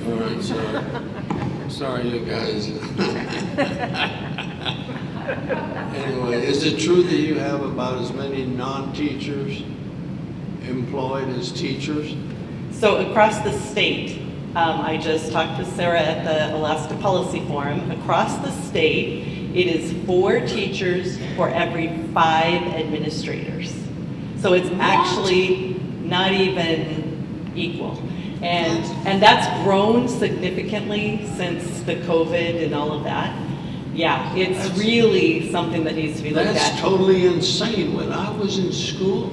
All right, sorry you guys. Anyway, is it true that you have about as many non-teachers employed as teachers? So across the state, I just talked to Sarah at the Alaska Policy Forum. Across the state, it is 4 teachers for every 5 administrators. So it's actually not even equal. And that's grown significantly since the COVID and all of that. Yeah, it's really something that needs to be looked at. That's totally insane. When I was in school,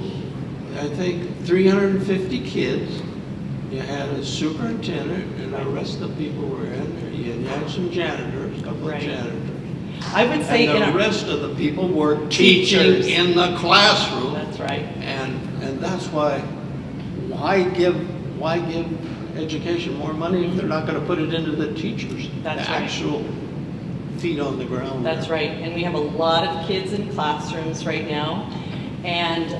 I think 350 kids. You had a superintendent, and the rest of the people were in there. You had some janitors, a couple of janitors. I would say and the rest of the people were teachers in the classroom. That's right. And that's why give education more money if they're not going to put it into the teachers? That's the right. actual feet on the ground. That's right. And we have a lot of kids in classrooms right now. And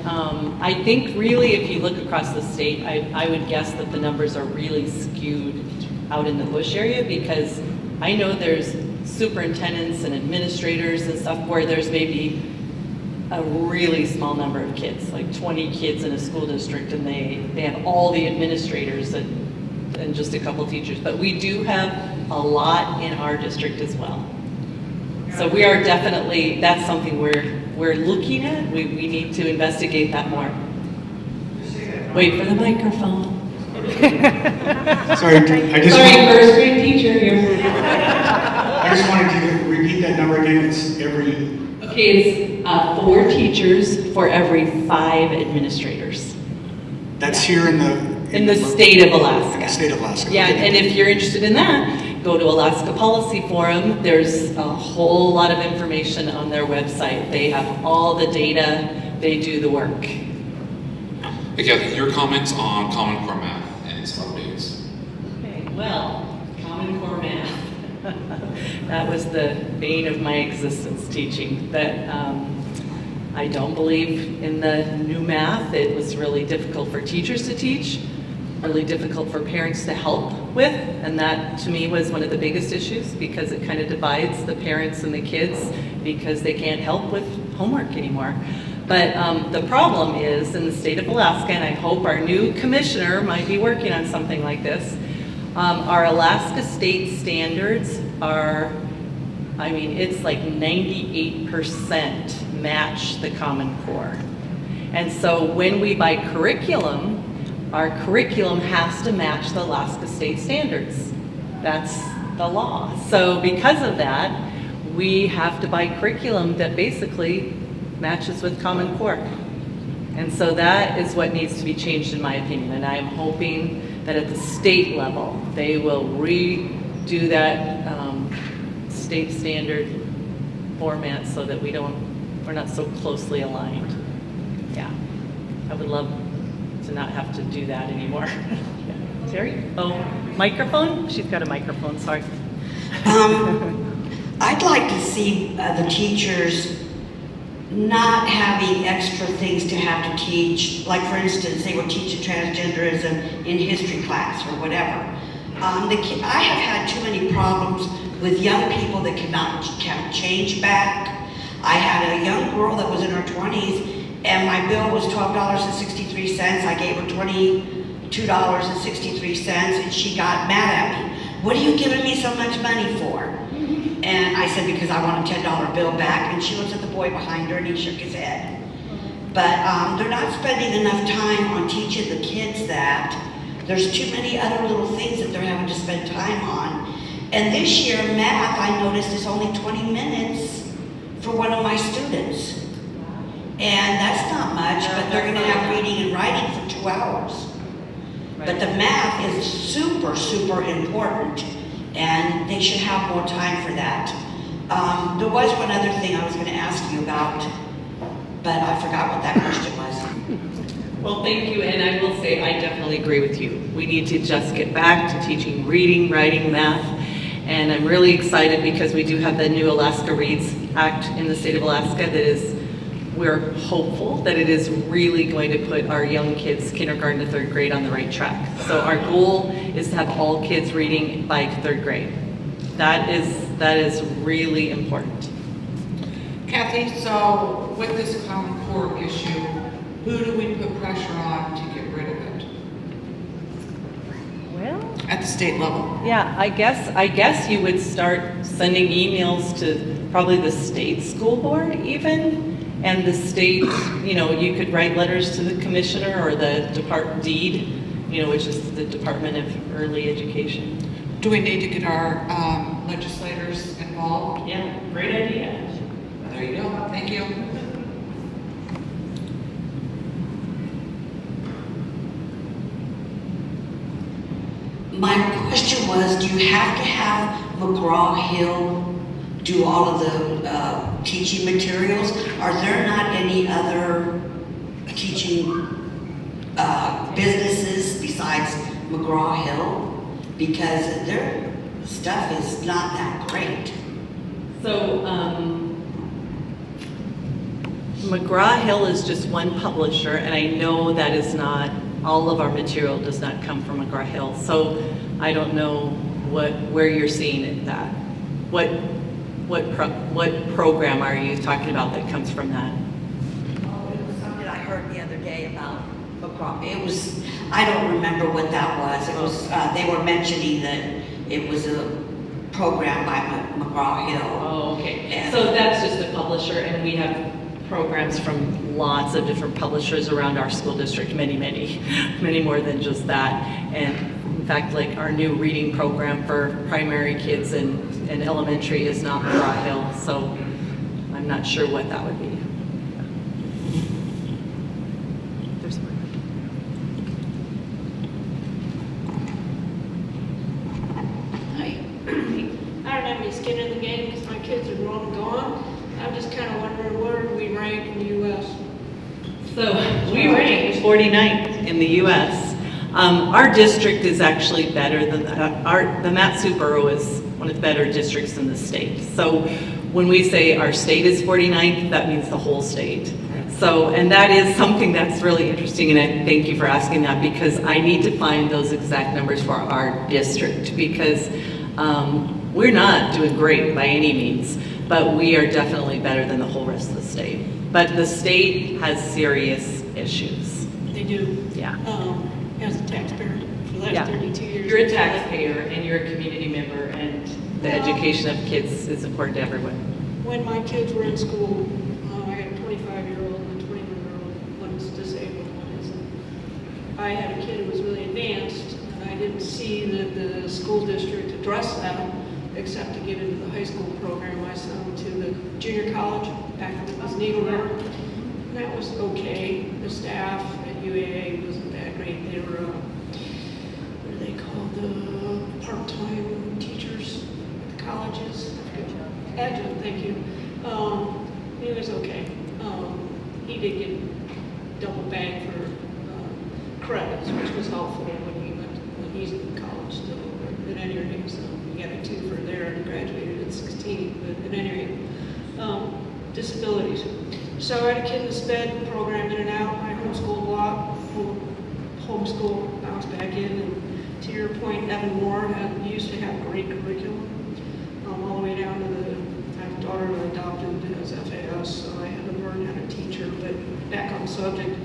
I think really if you look across the state, I would guess that the numbers are really skewed out in the bush area, because I know there's superintendents and administrators and stuff where there's maybe a really small number of kids, like 20 kids in a school district, and they have all the administrators and just a couple teachers. But we do have a lot in our district as well. So we are definitely, that's something we're looking at. We need to investigate that more. Wait for the microphone. Sorry, first grade teacher here. I just wanted to repeat that number again. It's every... Okay, it's 4 teachers for every 5 administrators. That's here in the state of Alaska. State of Alaska. Yeah, and if you're interested in that, go to Alaska Policy Forum. There's a whole lot of information on their website. They have all the data. They do the work. Hey, Kathy, your comments on Common Core math and its updates. Okay, well, Common Core math. That was the bane of my existence, teaching. That I don't believe in the new math. It was really difficult for teachers to teach, really difficult for parents to help with, and that to me was one of the biggest issues, because it kind of divides the parents and the kids because they can't help with homework anymore. But the problem is in the state of Alaska, and I hope our new commissioner might be working on something like this, Our Alaska state standards are, I mean, it's like 98% match the Common Core. And so when we buy curriculum, our curriculum has to match the Alaska state standards. That's the law. So because of that, we have to buy curriculum that basically matches with Common Core. And so that is what needs to be changed in my opinion. And I'm hoping that at the state level, they will redo that state standard format so that we're not so closely aligned. Yeah, I would love to not have to do that anymore. Yeah. Terry? Oh, microphone? She's got a microphone, sorry. I'd like to see the teachers not having extra things to have to teach. Like for instance, they would teach transgenderism in history class or whatever. I have had too many problems with young people that can't change back. I had a young girl that was in her 20s and my bill was $12.63. I gave her $22.63 and she got mad at me. What are you giving me so much money for? And I said, because I want a $10 bill back. And she looked at the boy behind her and he shook his head. But they're not spending enough time on teaching the kids that. There's too many other little things that they're having to spend time on. And this year, math, I noticed, is only 20 minutes for one of my students. And that's not much, but they're gonna have reading and writing for 2 hours. But the math is super, super important, and they should have more time for that. There was one other thing I was gonna ask you about, but I forgot what that question was. Well, thank you, and I will say I definitely agree with you. We need to just get back to teaching reading, writing, math, and I'm really excited because we do have the new Alaska Reads Act in the state of Alaska that is, we're hopeful that it is really going to put our young kids, kindergarten to 3rd grade, on the right track. So our goal is to have all kids reading by 3rd grade. That is really important. Kathy, so with this Common Core issue, who do we put pressure on to get rid of it? Well, at the state level. Yeah, I guess you would start sending emails to probably the state school board even. And the state, you could write letters to the commissioner or the deed, which is the Department of Early Education. Do we need to get our legislators involved? Yeah, great idea. There you go. Thank you. My question was, do you have to have McGraw-Hill do all of the teaching materials? Are there not any other teaching businesses besides McGraw-Hill? Because their stuff is not that great. So McGraw-Hill is just one publisher, and I know that is not, all of our material does not come from McGraw-Hill. So I don't know where you're seeing it at. What program are you talking about that comes from that? Oh, it was something I heard the other day about McGraw. It was, I don't remember what that was. It was, they were mentioning that it was a program by McGraw-Hill. Oh, okay. And so that's just a publisher, and we have programs from lots of different publishers around our school district, many more than just that. And in fact, like our new reading program for primary kids and elementary is not McGraw-Hill, so I'm not sure what that would be. Hi. I don't have any skin in the game because my kids are grown and gone. I'm just kind of wondering where do we rank in the U.S.? So we rank 49th in the U.S. Our district is actually better than the Matsu Borough is one of the better districts in the state. So when we say our state is 49th, that means the whole state. So, and that is something that's really interesting, and I thank you for asking that, because I need to find those exact numbers for our district, because we're not doing great by any means, but we are definitely better than the whole rest of the state. But the state has serious issues. They do. Yeah. as a taxpayer for the last Yeah. 32 years. You're a taxpayer and you're a community member, and the education of kids is important to everyone. When my kids were in school, I had a 25-year-old and a 21-year-old. One is disabled, one isn't. I had a kid who was really advanced, and I didn't see that the school district addressed that, except to get into the high school program. I sent him to the junior college back when it was Needle River. And that was okay. The staff at UAA wasn't that great. They were, what are they called, the part-time teachers at the colleges. Adjunct, thank you. It was okay. He did get double bang for credits, which was helpful when he's in college still. But at any rate, so he got a 2 for there and graduated at 16. But at any rate, disabilities. So I had a kid in the SPED program in and out. I homeschooled a lot. Homeschool, bounced back in. And to your point, Evan Moore used to have great curriculum. All the way down to I have a daughter who I adopted as FAS, so I had to learn how to teach her. But back on the subject,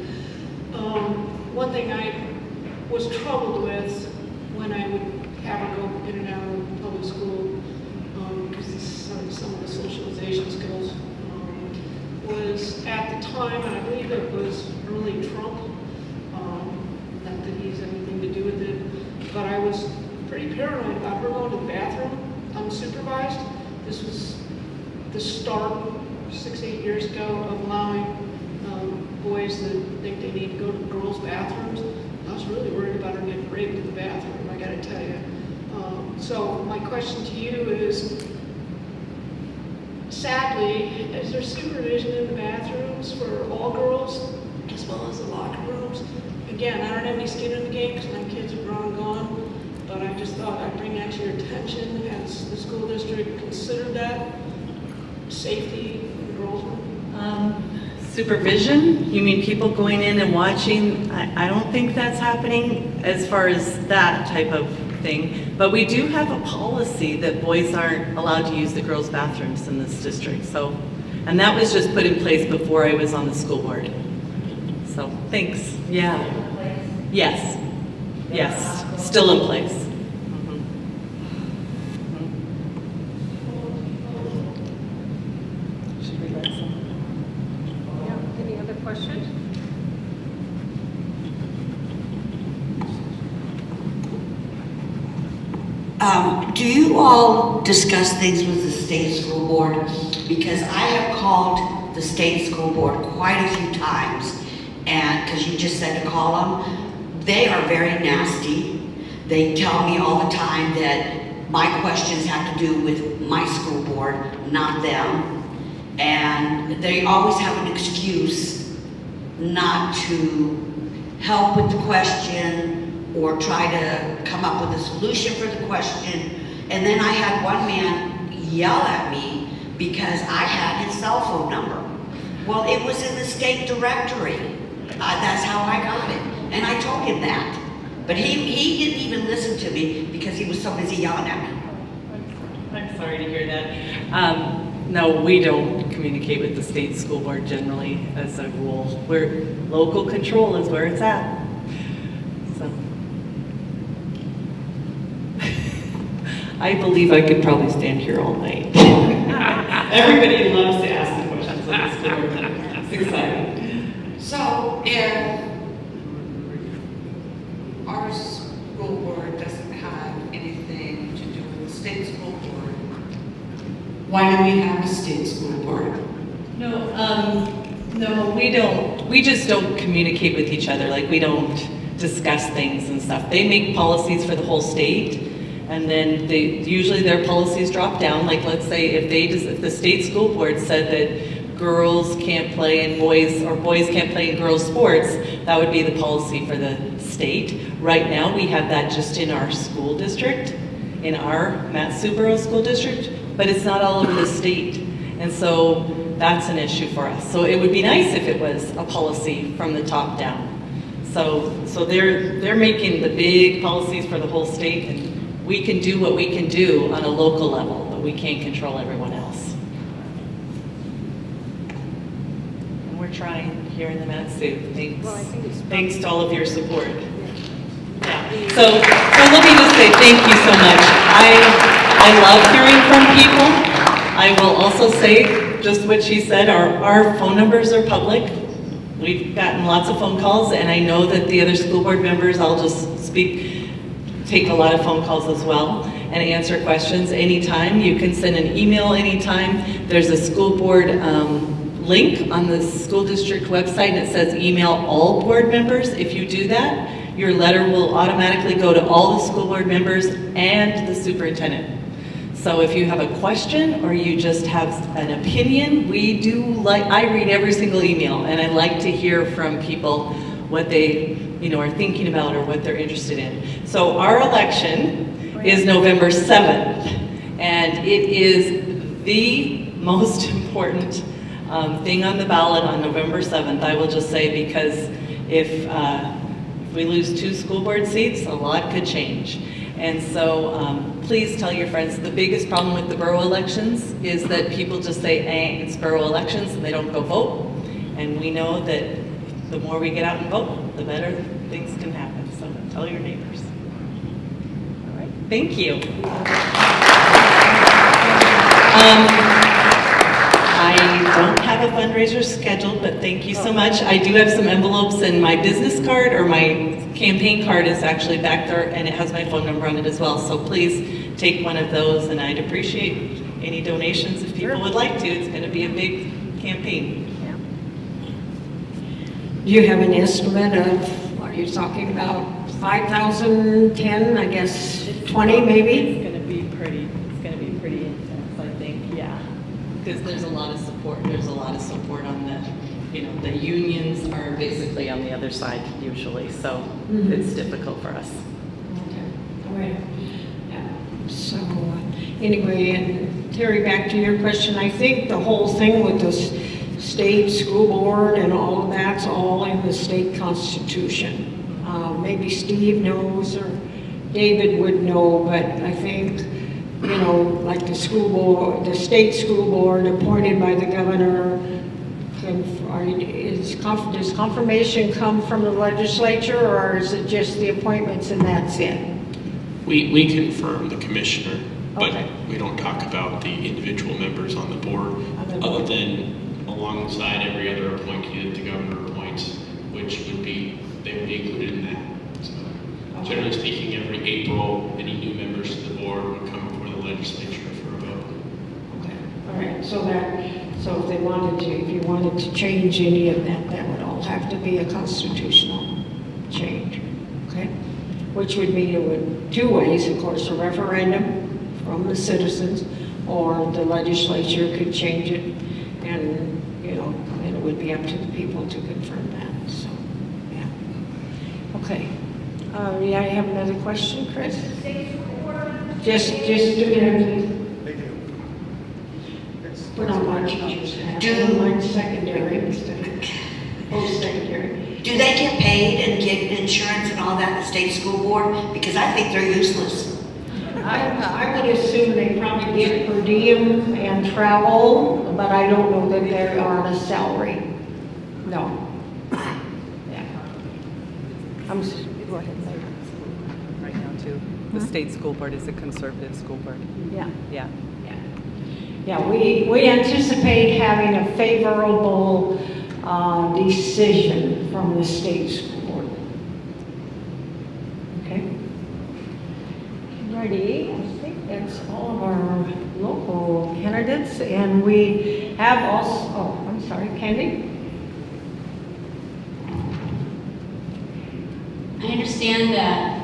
one thing I was troubled with when I would have her go in and out of public school, because some of the socialization skills, was at the time, and I believe it was early Trump, not that he's anything to do with it, but I was pretty paranoid about her going to the bathroom unsupervised. This was the start 6-8 years ago of allowing boys that think they need to go to the girls' bathrooms. I was really worried about her getting raped in the bathroom, I gotta tell you. So my question to you is, sadly, is there supervision in the bathrooms for all girls as well as the locker rooms? Again, I don't have any skin in the game because my kids are grown and gone. But I just thought I'd bring that to your attention. Has the school district considered that? Safety in the girls' room? Supervision? You mean people going in and watching? I don't think that's happening as far as that type of thing. But we do have a policy that boys aren't allowed to use the girls' bathrooms in this district. So, and that was just put in place before I was on the school board. So, thanks. Yeah. Yes. Yes. Still in place. Should we let some? Yeah, any other questions? Do you all discuss things with the state school board? Because I have called the state school board quite a few times, and because you just said to call them, they are very nasty. They tell me all the time that my questions have to do with my school board, not them. And they always have an excuse not to help with the question or try to come up with a solution for the question. And then I had one man yell at me because I had his cell phone number. Well, it was in the state directory. That's how I got it. And I told him that. But he didn't even listen to me because he was so busy yelling at me. I'm sorry to hear that. No, we don't communicate with the state school board generally as a rule. Local control is where it's at. So. I believe I could probably stand here all night. Everybody loves to ask the questions on the school board. It's exciting. So if our school board doesn't have anything to do with the state school board, why do we have a state school board? No, we don't. We just don't communicate with each other. Like, we don't discuss things and stuff. They make policies for the whole state, and then usually their policies drop down. Like, let's say if the state school board said that girls can't play in boys, or boys can't play in girls' sports, that would be the policy for the state. Right now, we have that just in our school district, in our Matsu Borough school district, but it's not all over the state. And so that's an issue for us. So it would be nice if it was a policy from the top down. So they're making the big policies for the whole state, and we can do what we can do on a local level, but we can't control everyone else. And we're trying here in the Matsu. Thanks. Well, I think it's Thanks to all of your support. So let me just say thank you so much. I love hearing from people. I will also say just what she said, our phone numbers are public. We've gotten lots of phone calls, and I know that the other school board members, I'll just take a lot of phone calls as well and answer questions anytime. You can send an email anytime. There's a school board link on the school district website, and it says email all board members. If you do that, your letter will automatically go to all the school board members and the superintendent. So if you have a question or you just have an opinion, I read every single email, and I like to hear from people what they are thinking about or what they're interested in. So our election is November 7th, and it is the most important thing on the ballot on November 7th, I will just say, because if we lose 2 school board seats, a lot could change. And so please tell your friends. The biggest problem with the borough elections is that people just say, it's borough elections, and they don't go vote. And we know that the more we get out and vote, the better things can happen. So tell your neighbors. All right, thank you. I don't have a fundraiser scheduled, but thank you so much. I do have some envelopes, and my business card or my campaign card is actually back there, and it has my phone number on it as well. So please take one of those, and I'd appreciate any donations if people would like to. It's going to be a big campaign. Do you have an estimate of, are you talking about 5,000, 10, I guess 20 maybe? It's going to be pretty intense, I think, yeah. Because there's a lot of support. There's a lot of support on the unions are basically on the other side usually, so it's difficult for us. Okay, all right. So anyway, and Terry, back to your question, I think the whole thing with the state school board and all of that's all in the state constitution. Maybe Steve knows or David would know, but I think, like the school board, the state school board appointed by the governor, does confirmation come from the legislature, or is it just the appointments and that's it? We confirm the commissioner, but Okay. we don't talk about the individual members on the board, other than alongside every other appointee that the governor appoints, which they would be included in that. So, generally speaking, every April, any new members to the board would come before the legislature for a vote. Okay, all right, so if you wanted to change any of that, that would all have to be a constitutional change, okay? Which would mean it would, 2 ways, of course, a referendum from the citizens, or the legislature could change it, and it would be up to the people to confirm that, so, yeah. Okay, I have another question, Chris? Just a minute, please. Put on my teacher's hat. Mine secondary instead of post-secondary. Do they get paid and get insurance and all that in the state school board? Because I think they're useless. I would assume they probably get per diem and travel, but I don't know that they are on a salary. No. Yeah. Go ahead. Right now too. The state school board is a conservative school board. Yeah. Yeah. Yeah, we anticipate having a favorable decision from the state school board. Okay. Ready? I think that's all of our local candidates, and we have also, I'm sorry, Candy? I understand that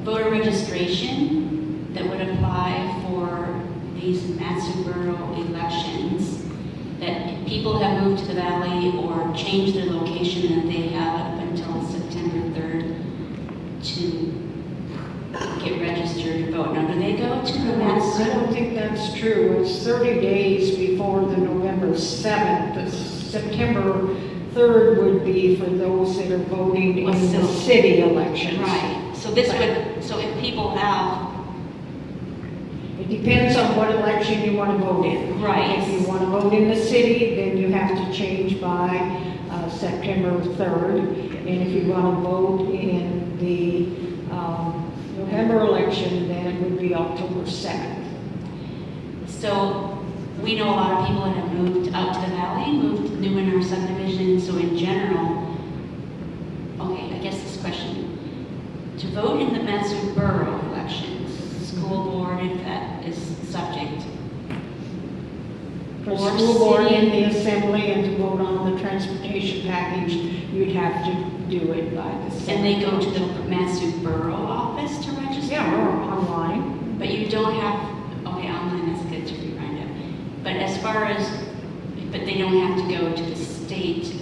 voter registration that would apply for these Matsu Borough elections, that people have moved to the valley or changed their location, and they have up until September 3rd to get registered to vote. Now, do they go to the Matsu? I don't think that's true. It's 30 days before the November 7th. The September 3rd would be for those that are voting in the city elections. Right. So this would, so if people have, it depends on what election you want to vote in. Right. If you want to vote in the city, then you have to change by September 3rd. And if you want to vote in the 7th. So we know a lot of people that have moved out to the valley, moved new in our subdivision, so in general, okay, I guess this question, to vote in the Matsu Borough elections, school board, if that is subject, For or school board city- and the assembly and to vote on the transportation package, you'd have to do it by the 7th. and they go to the Matsu Borough office to register? Yeah, or online. But you don't have, okay, online is good to remind them. But as far as, but they don't have to go to the state,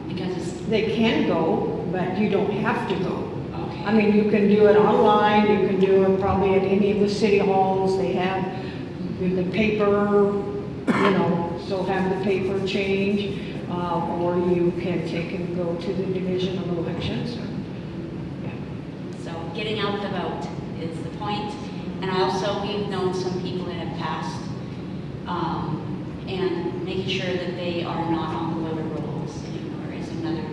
because it's, They can go, but you don't have to go. okay. I mean, you can do it online, you can do it probably at any of the city halls, they have the paper, so have the paper change, or you can take and go to the Division of Elections. So getting out the vote is the point. And also, we've known some people that have passed, and making sure that they are not on the voter rolls anymore is another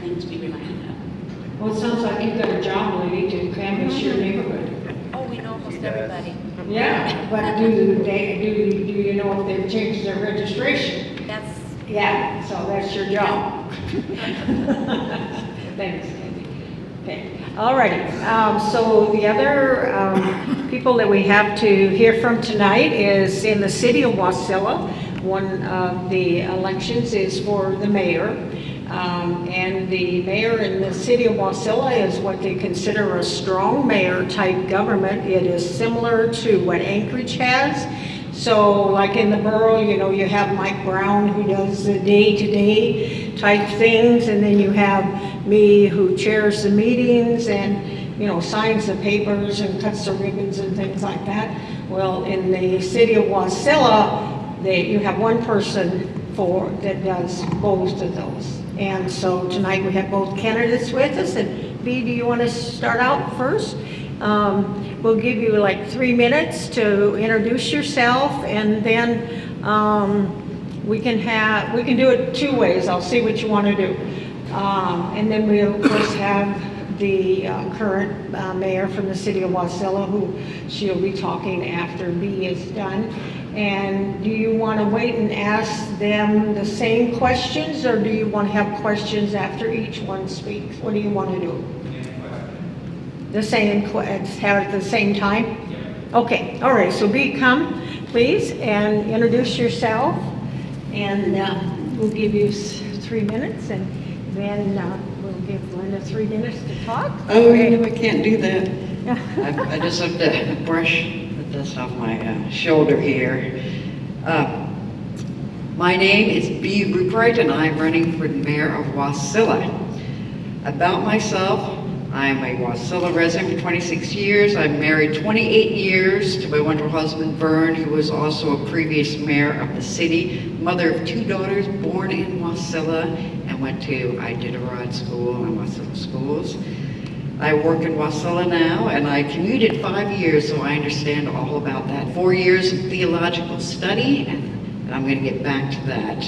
thing to be reminded of. Well, it sounds like you've got a job, lady, to canvass your neighborhood. Oh, we know almost everybody. Yeah, but do you know if they've changed their registration? That's. Yeah, so that's your job. Thanks, Andy. Okay, all righty. So the other people that we have to hear from tonight is in the city of Wasilla. One of the elections is for the mayor. And the mayor in the city of Wasilla is what they consider a strong mayor type government. It is similar to what Anchorage has. So like in the borough, you have Mike Brown who does the day-to-day type things, and then you have me who chairs the meetings and, signs the papers and cuts the ribbons and things like that. Well, in the city of Wasilla, you have one person that does both of those. And so tonight we have both candidates with us. And B, do you want to start out first? We'll give you like 3 minutes to introduce yourself, and then we can do it 2 ways. I'll see what you want to do. And then we'll of course have the current mayor from the city of Wasilla, who she'll be talking after B is done. And do you want to wait and ask them the same questions, or do you want to have questions after each one speaks? What do you want to do? The same, have it at the same time? Okay, all right, so B, come, please, and introduce yourself. And we'll give you 3 minutes, and then we'll give Linda 3 minutes to talk. Oh, I can't do that. I just have to brush the dust off my shoulder here. My name is B. Ruprecht, and I'm running for mayor of Wasilla. About myself, I'm a Wasilla resident for 26 years. I'm married 28 years to my wonderful husband, Vern, who was also a previous mayor of the city, mother of 2 daughters born in Wasilla, and went to Iditarod School and Wasilla Schools. I work in Wasilla now, and I commuted 5 years, so I understand all about that. 4 years of theological study, and I'm going to get back to that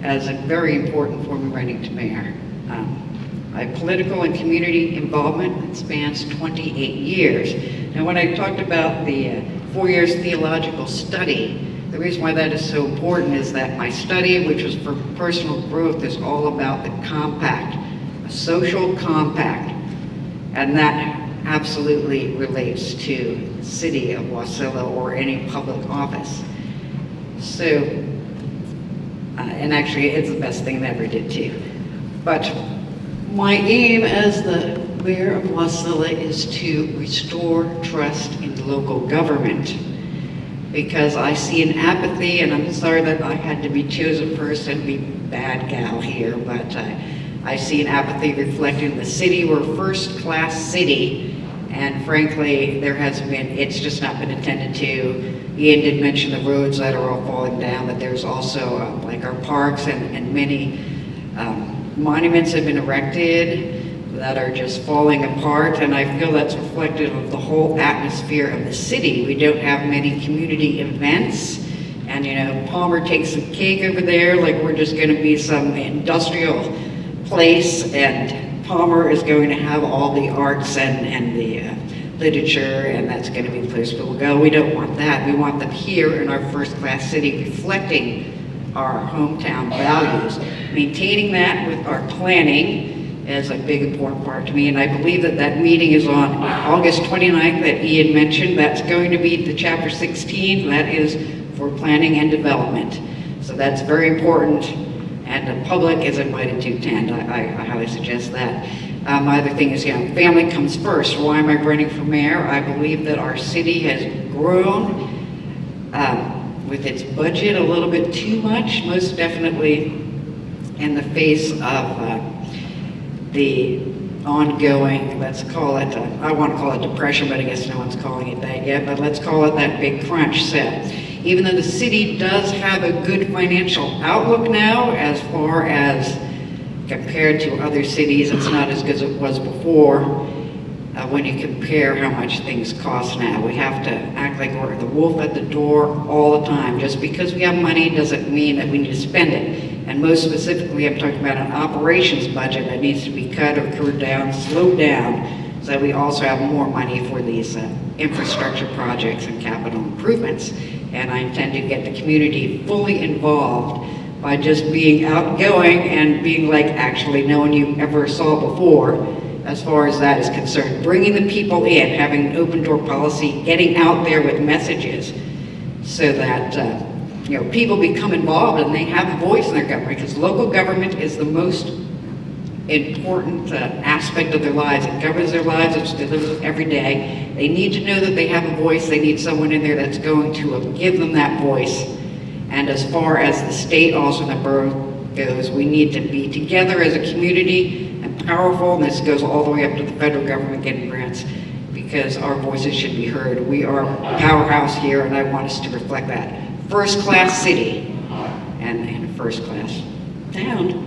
as a very important for me running to mayor. My political and community involvement spans 28 years. Now, when I talked about the 4 years theological study, the reason why that is so important is that my study, which was for personal growth, is all about the compact, a social compact, and that absolutely relates to the city of Wasilla or any public office. So, and actually it's the best thing I ever did too. But my aim as the mayor of Wasilla is to restore trust in local government, because I see an apathy, and I'm sorry that I had to be chosen first and be bad gal here, but I see an apathy reflected in the city. We're a first-class city, and frankly, it's just not been attended to. Ian did mention the roads that are all falling down, but there's also like our parks and many monuments have been erected that are just falling apart, and I feel that's reflective of the whole atmosphere of the city. We don't have many community events, and Palmer takes some cake over there like we're just going to be some industrial place, and Palmer is going to have all the arts and the literature, and that's going to be the place people go. We don't want that. We want them here in our first-class city, reflecting our hometown values. Maintaining that with our planning is a big important part to me, and I believe that that meeting is on August 29th that Ian mentioned. That's going to be the chapter 16. That is for planning and development. So that's very important, and the public is invited to attend. I highly suggest that. My other thing is, family comes first. Why am I running for mayor? I believe that our city has grown with its budget a little bit too much, most definitely in the face of the ongoing, let's call it, I want to call it depression, but I guess no one's calling it that yet, but let's call it that big crunch set. Even though the city does have a good financial outlook now, as far as compared to other cities, it's not as good as it was before. When you compare how much things cost now, we have to act like we're the wolf at the door all the time. Just because we have money doesn't mean that we need to spend it. And most specifically, I'm talking about an operations budget that needs to be cut or curbed down, slowed down, so that we also have more money for these infrastructure projects and capital improvements. And I intend to get the community fully involved by just being outgoing and being like actually no one you ever saw before, as far as that is concerned. Bringing the people in, having an open door policy, getting out there with messages so that people become involved and they have a voice in their government, because local government is the most important aspect of their lives. It governs their lives, they live with every day. They need to know that they have a voice. They need someone in there that's going to give them that voice. And as far as the state, also the borough goes, we need to be together as a community and powerful, and this goes all the way up to the federal government getting grants, because our voices should be heard. We are a powerhouse here, and I want us to reflect that. First-class city and a first-class town.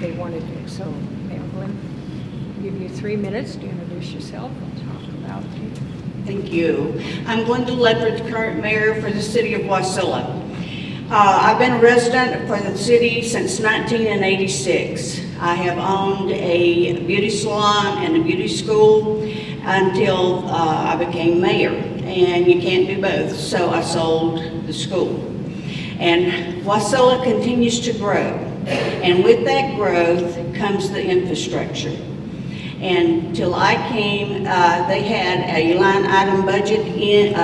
They wanted to, so Mayor, give you 3 minutes to introduce yourself and talk about you. Thank you. I'm Glenda Ledford, current mayor for the city of Wasilla. I've been a resident for the city since 1986. I have owned a beauty salon and a beauty school until I became mayor, and you can't do both, so I sold the school. And Wasilla continues to grow, and with that growth comes the infrastructure. And till I came, they had a line item budget in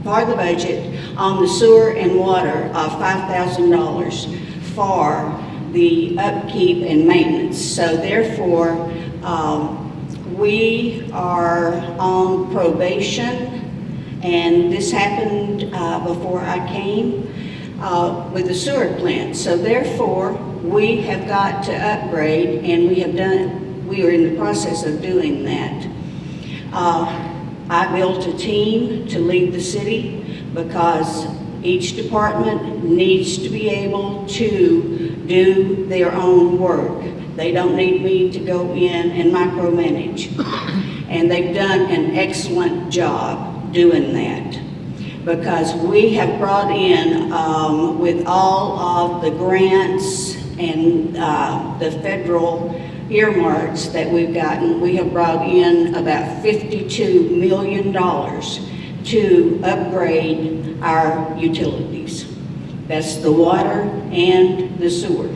for the budget on the sewer and water of $5,000 for the upkeep and maintenance. So therefore, we are on probation, and this happened before I came with the sewer plant. So therefore, we have got to upgrade, and we are in the process of doing that. I built a team to lead the city because each department needs to be able to do their own work. They don't need me to go in and micromanage. And they've done an excellent job doing that, because we have brought in, with all of the grants and the federal earmarks that we've gotten, we have brought in about $52 million to upgrade our utilities. That's the water and the sewer.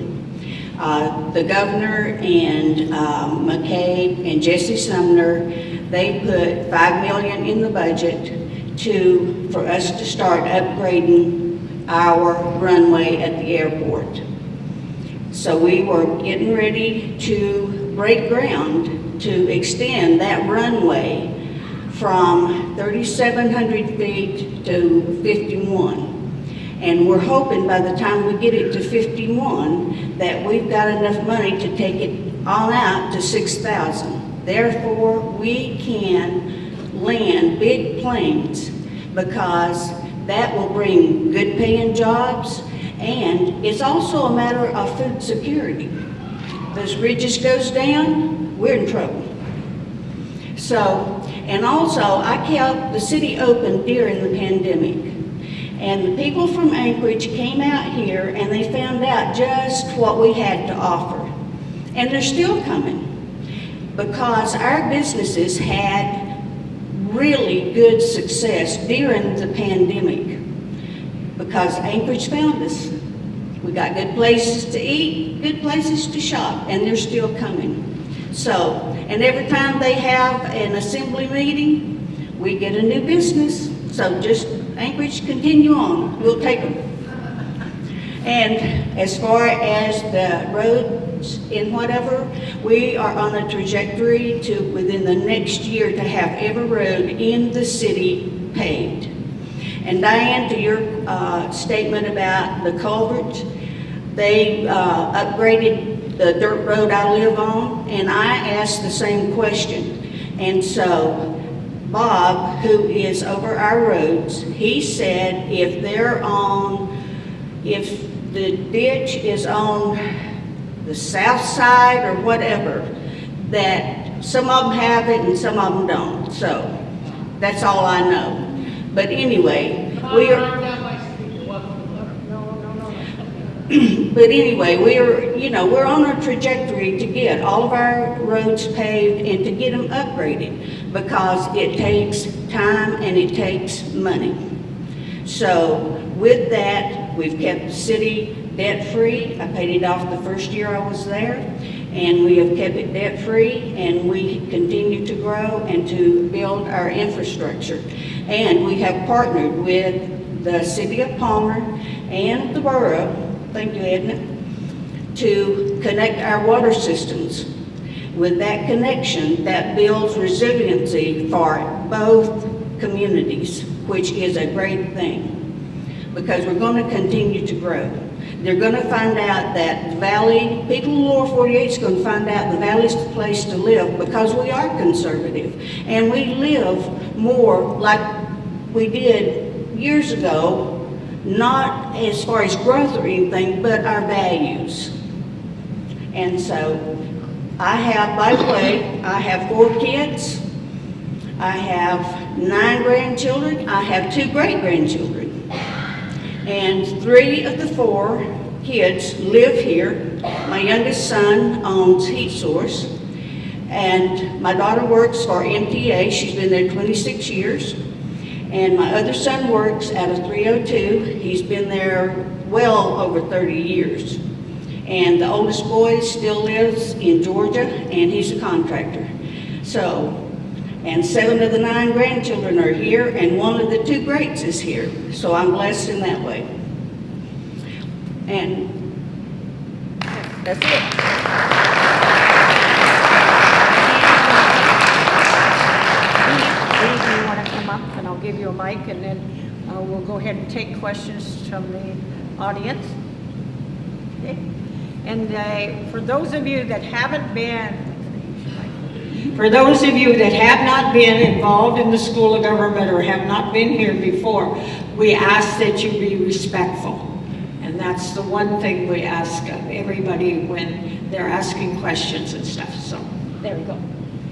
The governor and McCabe and Jesse Sumner, they put $5 million in the budget for us to start upgrading our runway at the airport. So we were getting ready to break ground to extend that runway from 3,700 feet to 51. And we're hoping by the time we get it to 51 that we've got enough money to take it on out to 6,000. Therefore, we can land big planes, because that will bring good paying jobs, and it's also a matter of food security. If those bridges goes down, we're in trouble. So, and also I kept the city open during the pandemic. And the people from Anchorage came out here and they found out just what we had to offer. And they're still coming because our businesses had really good success during the pandemic because Anchorage found us. We got good places to eat, good places to shop, and they're still coming. So, and every time they have an assembly meeting, we get a new business. So just Anchorage, continue on. We'll take them. And as far as the roads and whatever, we are on a trajectory to, within the next year, to have every road in the city paved. And Diane, to your statement about the culverts, they upgraded the dirt road I live on, and I asked the same question. And so Bob, who is over our roads, he said if the ditch is on the south side or whatever, that some of them have it and some of them don't. So that's all I know. But anyway, we are. But anyway, we're on a trajectory to get all of our roads paved and to get them upgraded because it takes time and it takes money. So with that, we've kept the city debt-free. I paid it off the first year I was there, and we have kept it debt-free, and we continue to grow and to build our infrastructure. And we have partnered with the City of Palmer and the borough, thank you, Edna, to connect our water systems. With that connection, that builds resiliency for both communities, which is a great thing, because we're going to continue to grow. They're going to find out that the valley, people in Lower 48 is going to find out the valley's the place to live because we are conservative, and we live more like we did years ago, not as far as growth or anything, but our values. And so I have, by the way, I have 4 kids. I have 9 grandchildren. I have 2 great-grandchildren. And 3 of the 4 kids live here. My youngest son owns Heat Source. And my daughter works for MTA. She's been there 26 years. And my other son works out of 302. He's been there well over 30 years. And the oldest boy still lives in Georgia, and he's a contractor. So, and 7 of the 9 grandchildren are here, and 1 of the 2 greats is here. So I'm blessed in that way. And that's it. You want to come up, and I'll give you a mic, and then we'll go ahead and take questions from the audience. Okay. And for those of you that haven't been, for those of you that have not been involved in the School of Government or have not been here before, we ask that you be respectful. And that's the one thing we ask of everybody when they're asking questions and stuff. So there we go.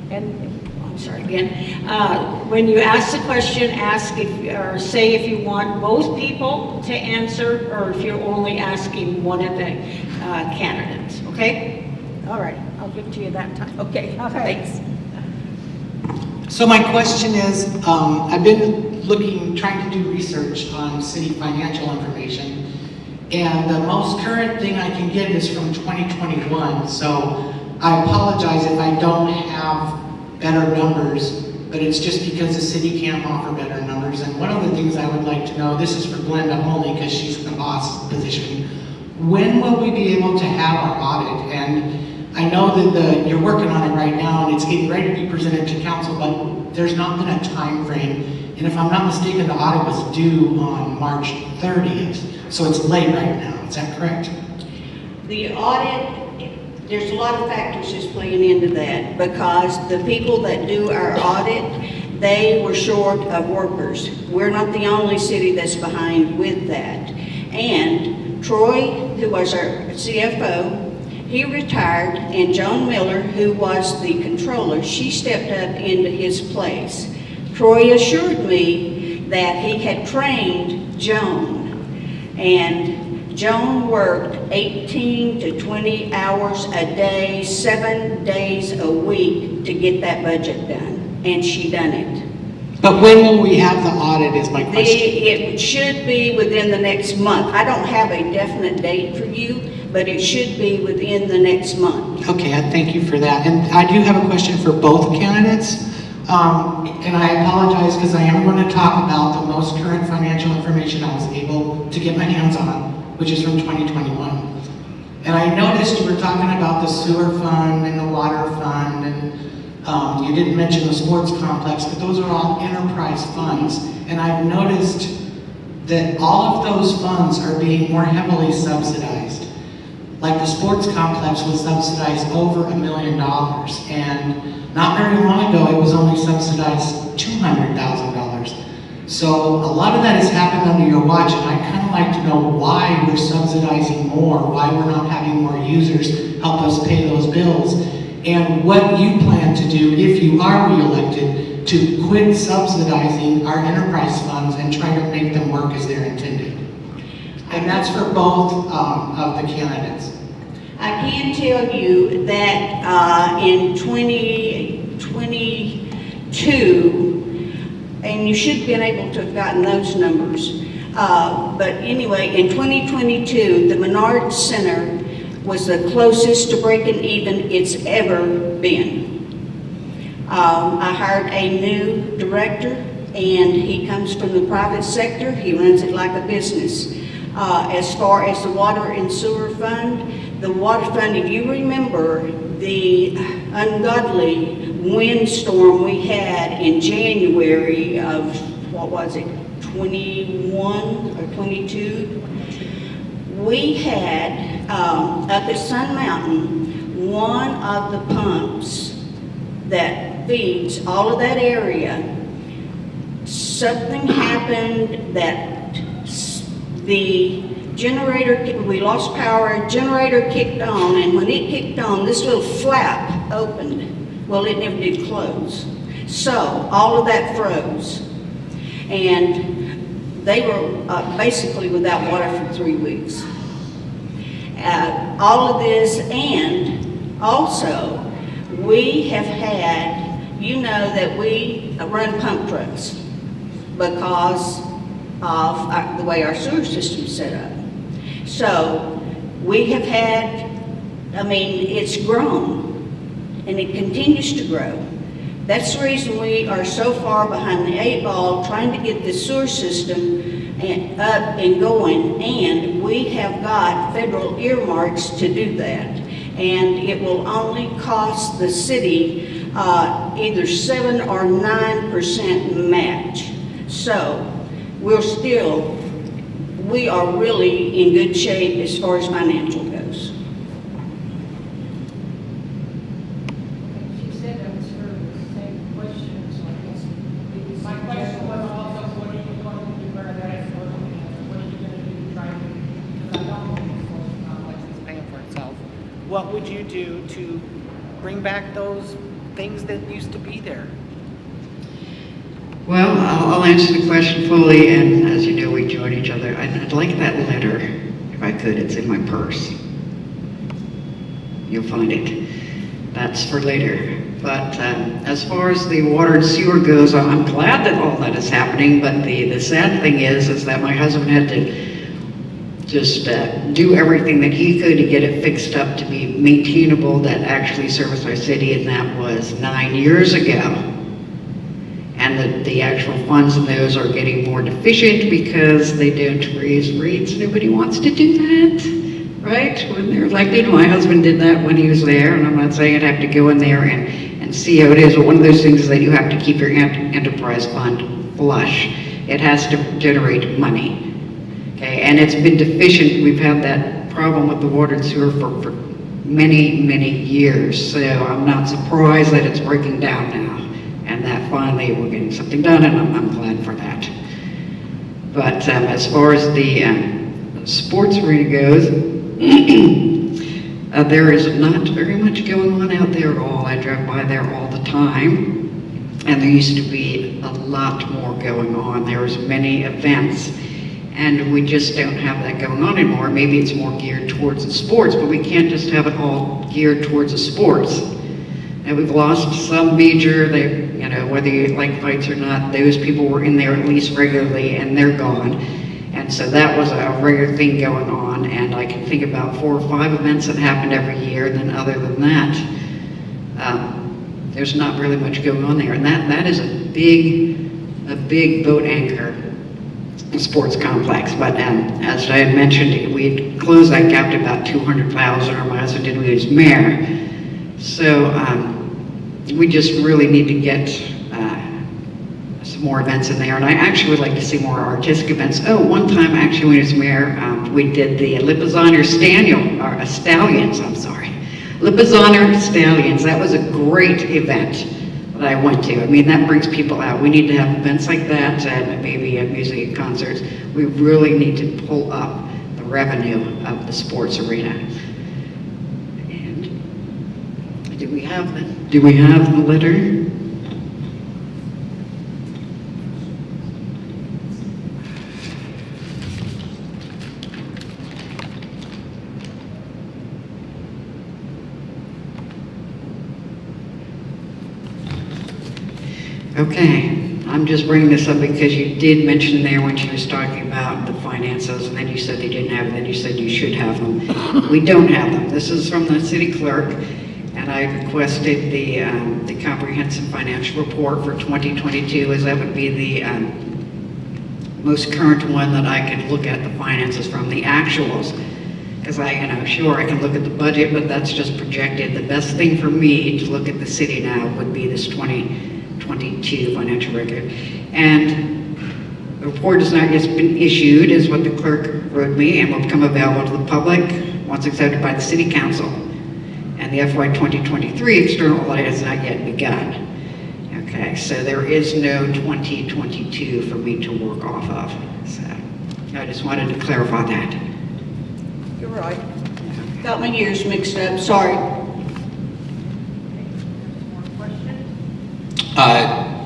And I'm sorry again. When you ask the question, ask if, or say if you want both people to answer, or if you're only asking one of the candidates. Okay? All right. I'll give to you that time. Okay. All right. Thanks. So my question is, I've been trying to do research on city financial information, and the most current thing I can get is from 2021. So I apologize if I don't have better numbers, but it's just because the city can't offer better numbers. And one of the things I would like to know, this is for Glenda only because she's in the boss position, when will we be able to have our audit? And I know that you're working on it right now and it's getting ready to be presented to council, but there's not been a time frame. And if I'm not mistaken, the audit was due on March 30th. So it's late right now, is that correct? The audit, there's a lot of factors that's playing into that because the people that do our audit, they were short of workers. We're not the only city that's behind with that. And Troy, who was our CFO, he retired, and Joan Miller, who was the controller, she stepped up into his place. Troy assured me, that he had trained Joan, and Joan worked 18 to 20 hours a day, 7 days a week to get that budget done, and she done it. But when will we have the audit is my question. It should be within the next month. I don't have a definite date for you, but it should be within the next month. Okay, I thank you for that. And I do have a question for both candidates. And I apologize because I am going to talk about the most current financial information I was able to get my hands on, which is from 2021. And I noticed you were talking about the sewer fund and the water fund, and you didn't mention the sports complex, but those are all enterprise funds. And I've noticed that all of those funds are being more heavily subsidized. Like the sports complex was subsidized over $1 million, and not very long ago it was only subsidized $200,000. So a lot of that has happened under your watch, and I'd kind of like to know why we're subsidizing more, why we're not having more users help us pay those bills, and what you plan to do if you are reelected to quit subsidizing our enterprise funds and try to make them work as they're intended. And that's for both of the candidates. I can tell you that in 2022, and you should have been able to have gotten those numbers, but anyway, in 2022, the Menard Center was the closest to breaking even it's ever been. I hired a new director, and he comes from the private sector. He runs it like a business. As far as the water and sewer fund, the water fund, if you remember the ungodly windstorm we had in January of, what was it, 21 or 22? We had, up at Sun Mountain, one of the pumps that feeds all of that area, something happened that the generator, we lost power, generator kicked on, and when it kicked on, this little flap opened. Well, it never did close. So all of that froze. And they were basically without water for 3 weeks. All of this, and also we have had, you know that we run pump trucks because of the way our sewer system is set up. So we have had, I mean, it's grown and it continues to grow. That's the reason we are so far behind the 8 ball trying to get the sewer system up and going, and we have got federal earmarks to do that. And it will only cost the city either 7 or 9% match. So we are really in good shape as far as financial goes. She said that was her same question, so I guess my question was also, what are you going to do where that is working? What are you going to do to try to, because I don't know if the complex is paying for itself. What would you do to bring back those things that used to be there? Well, I'll answer the question fully, and as you know, we join each other. I'd like that letter, if I could. It's in my purse. You'll find it. That's for later. But as far as the water and sewer goes, I'm glad that all that is happening, but the sad thing is that my husband had to just do everything that he could to get it fixed up to be maintainable, that actually serviced our city, and that was 9 years ago. And the actual funds in those are getting more deficient because they don't raise rates. Nobody wants to do that, right? When they're elected, my husband did that when he was there, and I'm not saying I'd have to go in there and see how it is, but one of those things is that you have to keep your enterprise fund flush. It has to generate money, okay? And it's been deficient. We've had that problem with the water and sewer for many, many years, so I'm not surprised that it's breaking down now. And that finally we're getting something done, and I'm glad for that. But as far as the sports arena goes, there is not very much going on out there at all. I drive by there all the time, and there used to be a lot more going on. There was many events, and we just don't have that going on anymore. Maybe it's more geared towards the sports, but we can't just have it all geared towards the sports. And we've lost some major, whether you like fights or not, those people were in there at least regularly, and they're gone. And so that was a regular thing going on, and I can think about 4 or 5 events that happened every year, and then other than that, there's not really much going on there. And that is a big boat anchor sports complex. But as I had mentioned, we had closed that gap to about 200,000, or my husband did when he was mayor. So we just really need to get some more events in there. And I actually would like to see more artistic events. Oh, one time actually when he was mayor, we did the Lipizzaner Stallions, I'm sorry. Lipizzaner Stallions, that was a great event that I went to. I mean, that brings people out. We need to have events like that, and maybe music and concerts. We really need to pull up the revenue of the sports arena. And do we have the letter? Okay, I'm just bringing this up because you did mention there when she was talking about the finances, and then you said they didn't have it, and then you said you should have them. We don't have them. This is from the city clerk, and I requested the comprehensive financial report for 2022, as that would be the most current one that I could look at the finances from, the actuals. Because sure, I can look at the budget, but that's just projected. The best thing for me to look at the city now would be this 2022 financial record. And the report has not yet been issued, is what the clerk wrote me, and will become available to the public once accepted by the city council. And the FY 2023 external audit has not yet begun. Okay, so there is no 2022 for me to work off of. So I just wanted to clarify that. You're right. Got my years mixed up, sorry.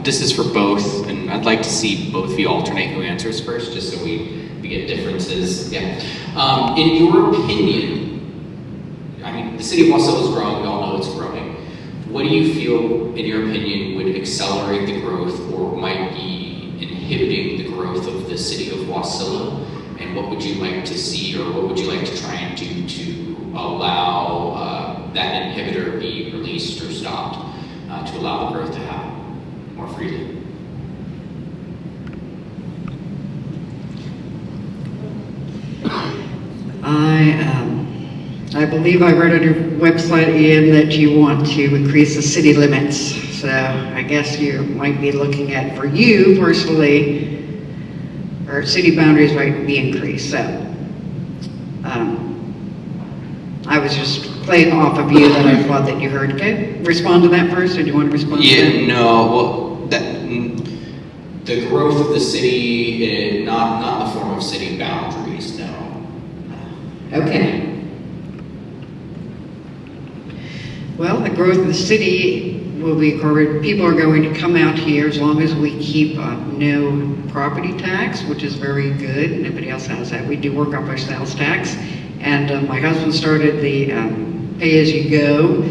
This is for both, and I'd like to see both of you alternate who answers first, just so we get differences. Yeah. In your opinion, I mean, the city of Wasilla is growing, we all know it's growing. What do you feel, in your opinion, would accelerate the growth or might be inhibiting the growth of the city of Wasilla? And what would you like to see, or what would you like to try and do to allow that inhibitor be released or stopped to allow the growth to happen more freely? I believe I read on your website, Ian, that you want to increase the city limits. So I guess you might be looking at, for you personally, or city boundaries might be increased. So I was just playing off of you that I thought that you heard. Okay, respond to that first, or do you want to respond to that? Yeah, no, well, the growth of the city, not in the form of city boundaries, no. Okay. Well, the growth of the city will be covered. People are going to come out here as long as we keep no property tax, which is very good. Nobody else has that. We do work up our sales tax. And my husband started the pay-as-you-go,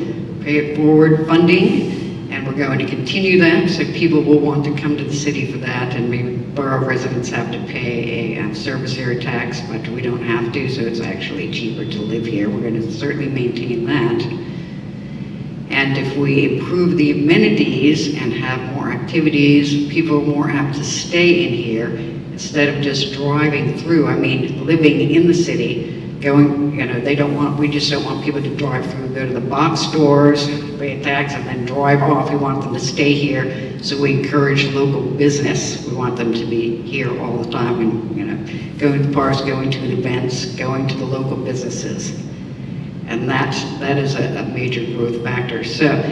pay-it-forward funding, and we're going to continue that. So people will want to come to the city for that, and maybe borough residents have to pay a service area tax, but we don't have to, so it's actually cheaper to live here. We're going to certainly maintain that. And if we improve the amenities and have more activities, people are more apt to stay in here instead of just driving through. I mean, living in the city, going, we just don't want people to drive through, go to the box stores, pay a tax, and then drive off. We want them to stay here, so we encourage local business. We want them to be here all the time and, going to the parks, going to the events, going to the local businesses. And that is a major growth factor. So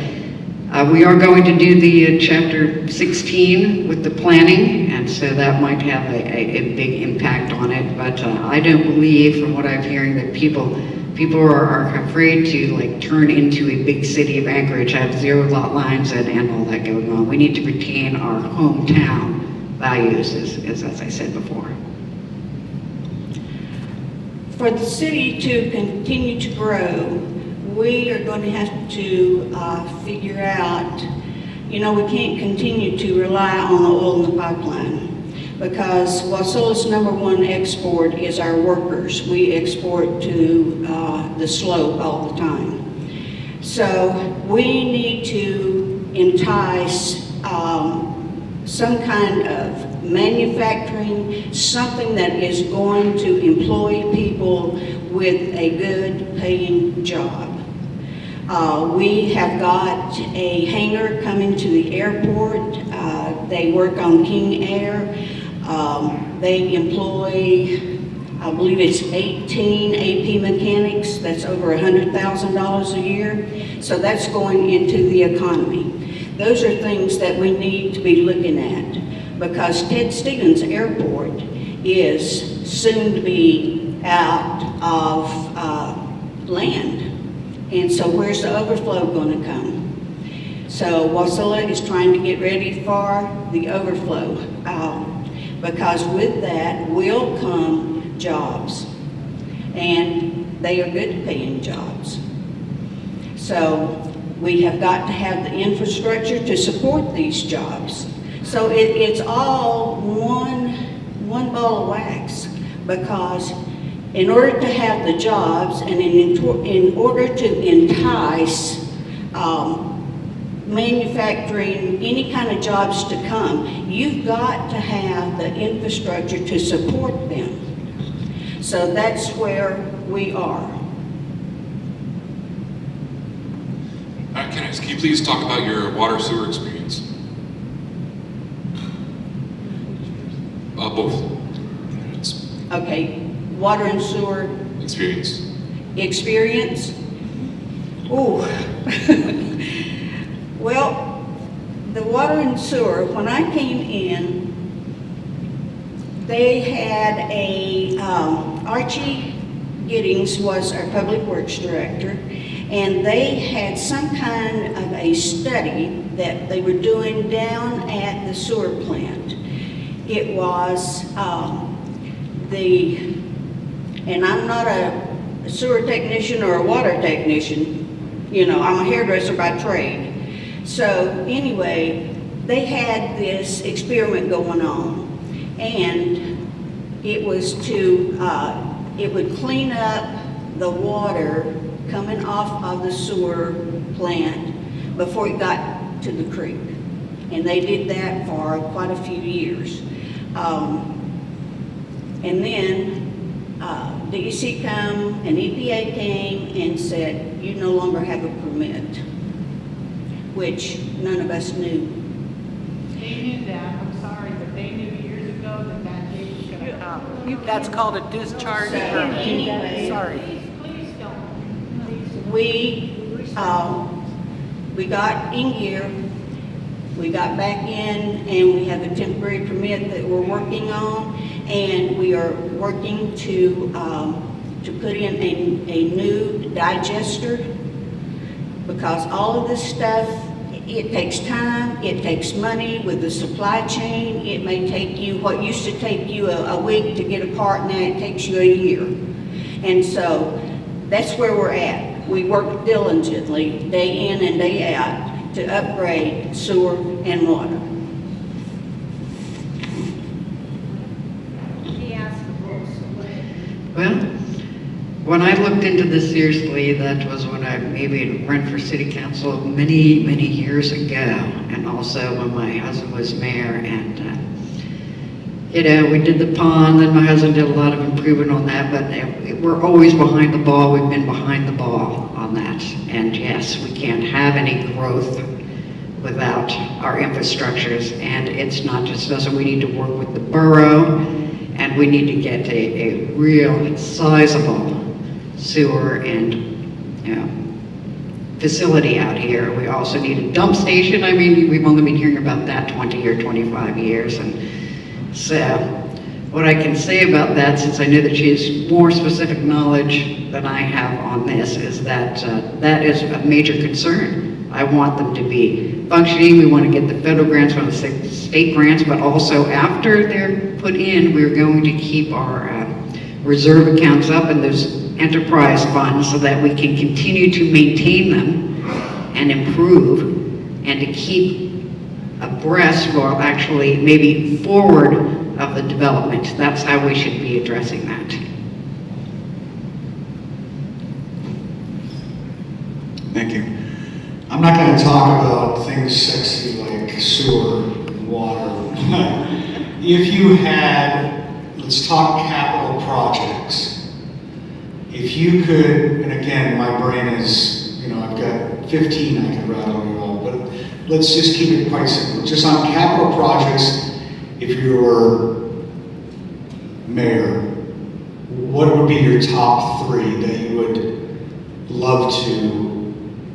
we are going to do the chapter 16 with the planning, and so that might have a big impact on it. But I don't believe, from what I'm hearing, that people People are afraid to like turn into a big city of Anchorage, have 0 lot lines and all that going on. We need to retain our hometown values, as I said before. For the city to continue to grow, we are going to have to figure out, you know, we can't continue to rely on the oil in the pipeline, because Wasilla's #1 export is our workers. We export to the slope all the time. So we need to entice some kind of manufacturing, something that is going to employ people with a good paying job. We have got a hangar coming to the airport. They work on King Air. They employ, I believe it's 18 AP mechanics. That's over $100,000 a year. So that's going into the economy. Those are things that we need to be looking at, because Ted Stevens Airport is soon to be out of land. And so where's the overflow going to come? So Wasilla is trying to get ready for the overflow, because with that will come jobs, and they are good paying jobs. So we have got to have the infrastructure to support these jobs. So it's all one ball of wax, because in order to have the jobs and in order to entice manufacturing, any kind of jobs to come, you've got to have the infrastructure to support them. So that's where we are. Can you please talk about your water sewer experience? Both. Okay, water and sewer. Experience. Experience? Ooh. Well, the water and sewer, when I came in, they had a, Archie Giddings was our public works director, and they had some kind of a study that they were doing down at the sewer plant. It was and I'm not a sewer technician or a water technician, you know, I'm a hairdresser by trade. So anyway, they had this experiment going on, and it was to, it would clean up the water coming off of the sewer plant before it got to the creek. And they did that for quite a few years. And then DEC come and EPA came and said, you no longer have a permit, which none of us knew. They knew that, I'm sorry, but they knew years ago that that date was going to come. That's called a discharge permit. Anyway, Sorry. We got in gear, we got back in, and we have a temporary permit that we're working on, and we are working to put in a new digester, because all of this stuff, it takes time, it takes money with the supply chain. It may take you, what used to take you a week to get a part, now it takes you a year. And so that's where we're at. We work diligently, day in and day out, to upgrade sewer and water. Well, when I looked into this seriously, that was when I maybe ran for city council many, many years ago, and also when my husband was mayor, and you know, we did the pond, and my husband did a lot of improvement on that, but we're always behind the ball. We've been behind the ball on that, and yes, we can't have any growth without our infrastructures, and it's not just us. We need to work with the borough, and we need to get a real sizable sewer and, you know, facility out here. We also need a dump station. I mean, we've only been hearing about that 20 or 25 years, and so What I can say about that, since I know that she has more specific knowledge than I have on this, is that that is a major concern. I want them to be functioning. We want to get the federal grants, we want the state grants, but also after they're put in, we're going to keep our reserve accounts up and those enterprise funds so that we can continue to maintain them and improve and to keep abreast, or actually maybe forward of the development. That's how we should be addressing that. Thank you. I'm not going to talk about things sexy like sewer and water. If you had, let's talk capital projects. If you could, and again, my brain is, I've got 15 I could rattle you all, but let's just keep it quite simple. Just on capital projects, if you were mayor, what would be your top 3 that you would love to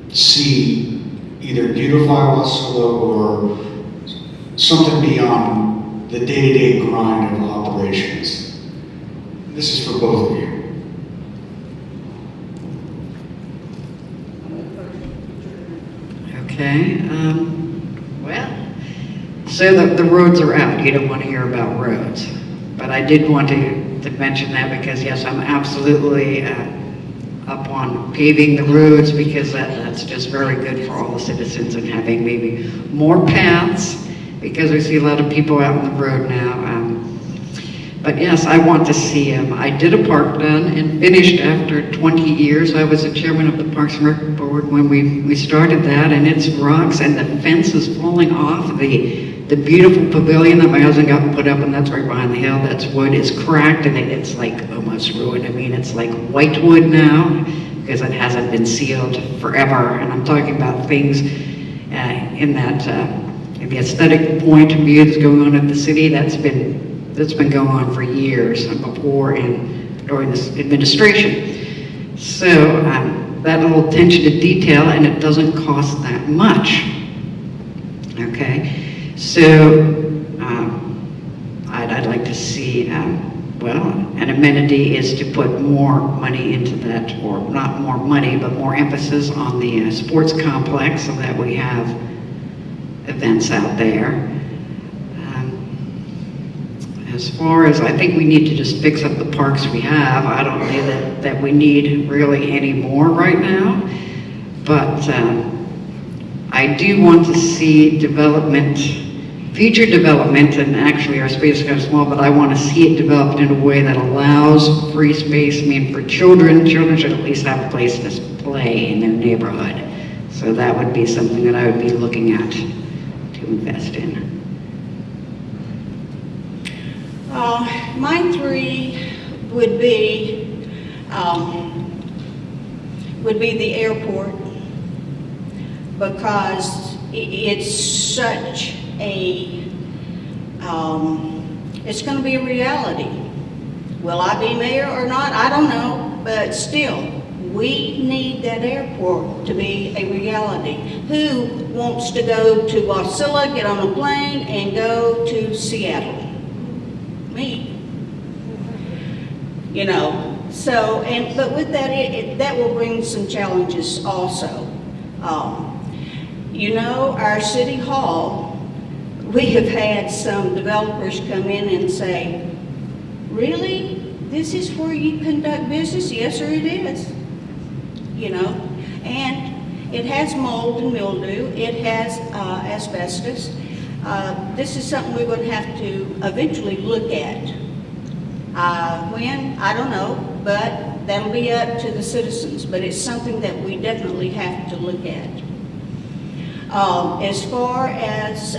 see either beautify Wasilla or something beyond the day-to-day grind of operations? This is for both of you. Okay, well, so the roads are out. You don't want to hear about roads. But I did want to mention that because, yes, I'm absolutely up on paving the roads because that's just very good for all the citizens, and having maybe more paths because we see a lot of people out on the road now. But yes, I want to see them. I did a park done and finished after 20 years. I was the chairman of the Parks and Rec Board when we started that, and it's rocks and the fence is falling off. The beautiful pavilion that my husband got put up, and that's right behind the hill, that's wood, is cracked and it's like almost ruined. I mean, it's like white wood now because it hasn't been sealed forever. And I'm talking about things in the aesthetic point of view that's going on at the city that's been going on for years, before and during this administration. So that little attention to detail, and it doesn't cost that much. Okay, so I'd like to see, well, an amenity is to put more money into that, or not more money, but more emphasis on the sports complex so that we have events out there. As far as, I think we need to just fix up the parks we have. I don't know that we need really any more right now, but I do want to see development, future development, and actually our space is kind of small, but I want to see it developed in a way that allows free space. I mean, for children should at least have a place to play in their neighborhood. So that would be something that I would be looking at to invest in. My 3 would be the airport, because it's such a, it's going to be a reality. Will I be mayor or not? I don't know, but still, we need that airport to be a reality. Who wants to go to Wasilla, get on a plane, and go to Seattle? Me. So, but with that, that will bring some challenges also. Our city hall, we have had some developers come in and say, really? This is where you conduct business? Yes, sir, it is. And it has mold and mildew. It has asbestos. This is something we're going to have to eventually look at. When? I don't know, but that'll be up to the citizens. But it's something that we definitely have to look at. As far as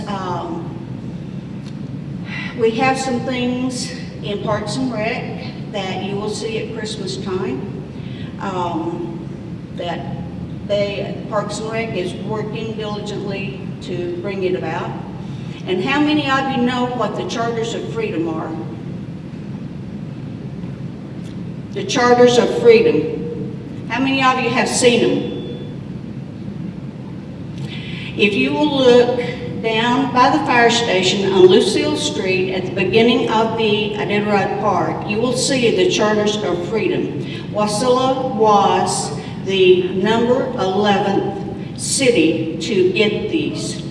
we have some things in Parks and Rec that you will see at Christmas time, that Parks and Rec is working diligently to bring it about. And how many of you know what the Charters of Freedom are? The Charters of Freedom. How many of you have seen them? If you will look down by the fire station on Lucille Street at the beginning of the Iditarod Park, you will see the Charters of Freedom. Wasilla was the number 11th city to get these.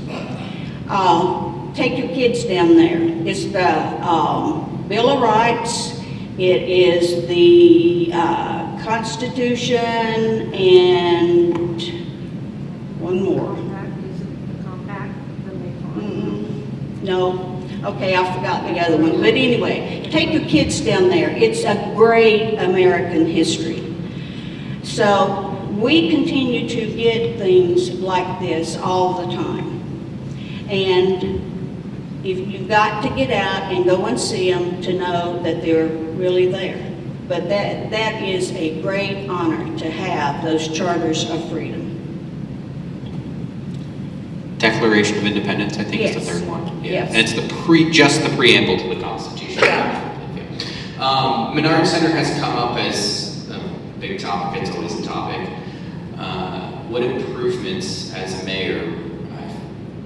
Take your kids down there. It's the Bill of Rights. It is the Constitution and one more. No. Okay, I forgot the other one. But anyway, take your kids down there. It's a great American history. So we continue to get things like this all the time. And if you've got to get out and go and see them to know that they're really there. But that is a great honor to have those Charters of Freedom. Declaration of Independence, I think, is the third one. Yeah. Yes. And it's just the preamble to the Constitution. Menard Center has come up as a big topic. It's always a topic. What improvements, as a mayor,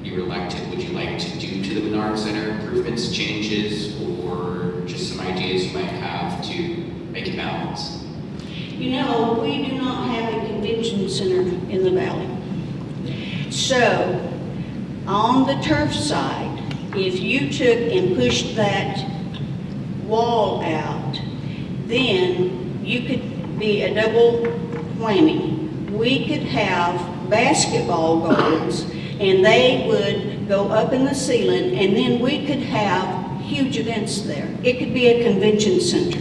you were elected, would you like to do to the Menard Center? Improvements, changes, or just some ideas you might have to make it balance? You know, we do not have a convention center in the valley. So, on the turf side, if you took and pushed that wall out, then you could be a double whammy. We could have basketball goals, and they would go up in the ceiling, and then we could have huge events there. It could be a convention center.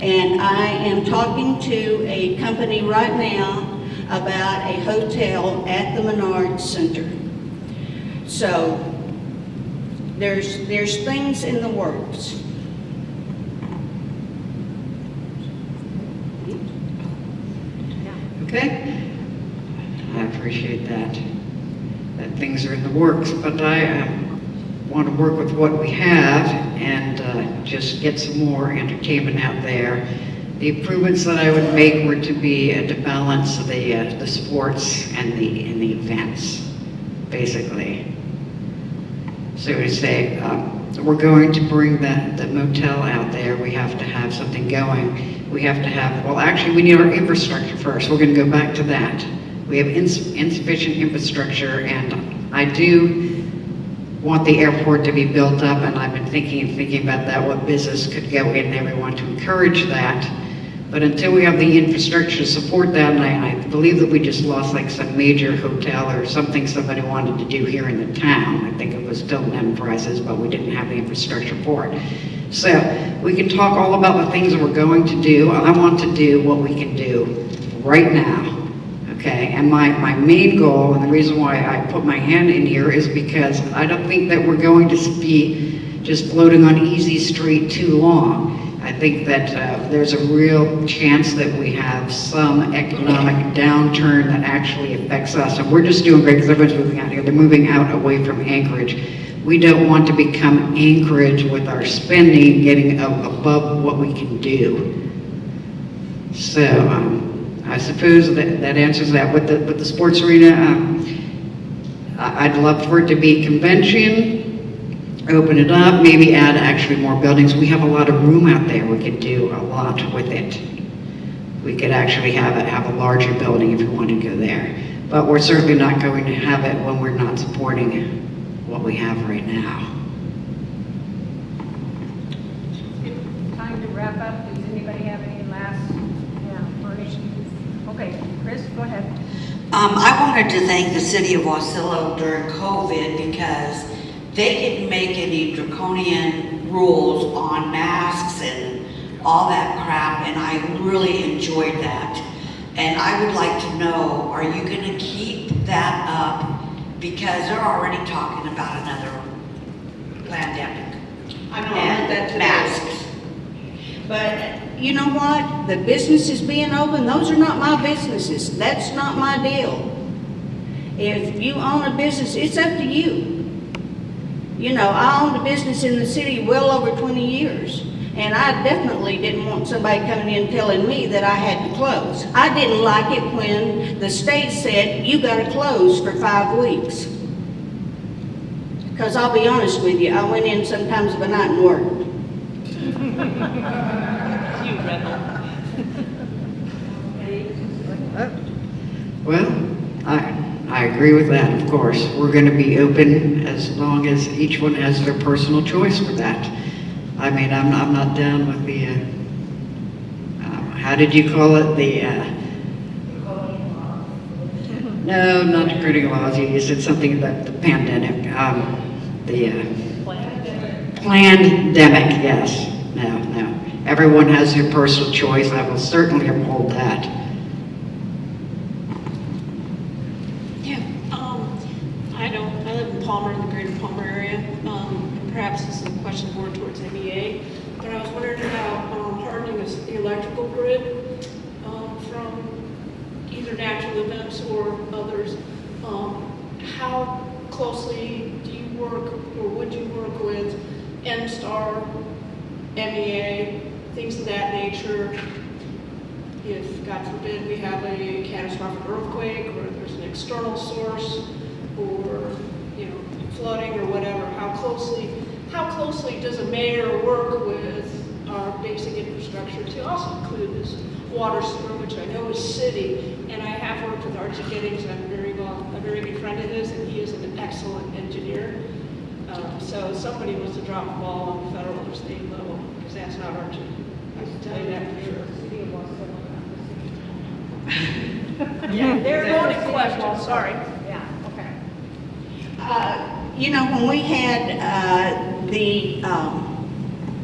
And I am talking to a company right now about a hotel at the Menard Center. So there's things in the works. Okay, I appreciate that things are in the works, but I want to work with what we have and just get some more entertainment out there. The improvements that I would make were to be to balance the sports and the events, basically. So we say we're going to bring the motel out there. We have to have something going. We have to have, well, actually, we need our infrastructure first. We're going to go back to that. We have insufficient infrastructure, and I do want the airport to be built up, and I've been thinking about that, what business could go in there. We want to encourage that. But until we have the infrastructure to support that, and I believe that we just lost like some major hotel or something somebody wanted to do here in the town. I think it was Tilton Enterprises, but we didn't have the infrastructure for it. So we can talk all about the things that we're going to do. I want to do what we can do right now. Okay, and my main goal, and the reason why I put my hand in here, is because I don't think that we're going to be just floating on easy street too long. I think that there's a real chance that we have some economic downturn that actually affects us. And we're just doing great because everyone's moving out here. They're moving out away from Anchorage. We don't want to become Anchorage with our spending getting above what we can do. So I suppose that answers that. With the sports arena, I'd love for it to be convention. Open it up, maybe add actually more buildings. We have a lot of room out there. We could do a lot with it. We could actually have a larger building if we want to go there. But we're certainly not going to have it when we're not supporting what we have right now. Time to wrap up. Does anybody have any last issues? Okay, Chris, go ahead. I wanted to thank the city of Wasilla during COVID because they didn't make any draconian rules on masks and all that crap, and I really enjoyed that. And I would like to know, are you going to keep that up? Because they're already talking about another pandemic. I know, I heard that today. Masks. But you know what? The businesses being open, those are not my businesses. That's not my deal. If you own a business, it's up to you. You know, I owned a business in the city well over 20 years, and I definitely didn't want somebody coming in telling me that I had to close. I didn't like it when the state said, you got to close for 5 weeks. Because I'll be honest with you, I went in sometimes of a night and worked. You rebel. Well, I agree with that, of course. We're going to be open as long as each one has their personal choice for that. I mean, I'm not down with the, how did you call it? No, not the critical laws. You said something about the pandemic. Plandemic, yes. No. Everyone has their personal choice. I will certainly uphold that. Yeah, I live in Palmer, in the greater Palmer area. Perhaps this is a question more towards MEA, but I was wondering about hardening the electrical grid from either natural events or others. How closely do you work, or would you work with NSTAR, MEA, things of that nature? If, God forbid, we have a catastrophic earthquake, or there's an external source, or flooding or whatever, how closely does a mayor work with our basic infrastructure to also include this water sewer, which I know is city, and I have worked with Archie Giddings, I'm a very good friend of his, and he is an excellent engineer. So somebody must have dropped the ball on the federal or state level, because that's not Archie. I can tell you that for sure. Yeah, they're loaded questions, sorry. Yeah, okay. When we had the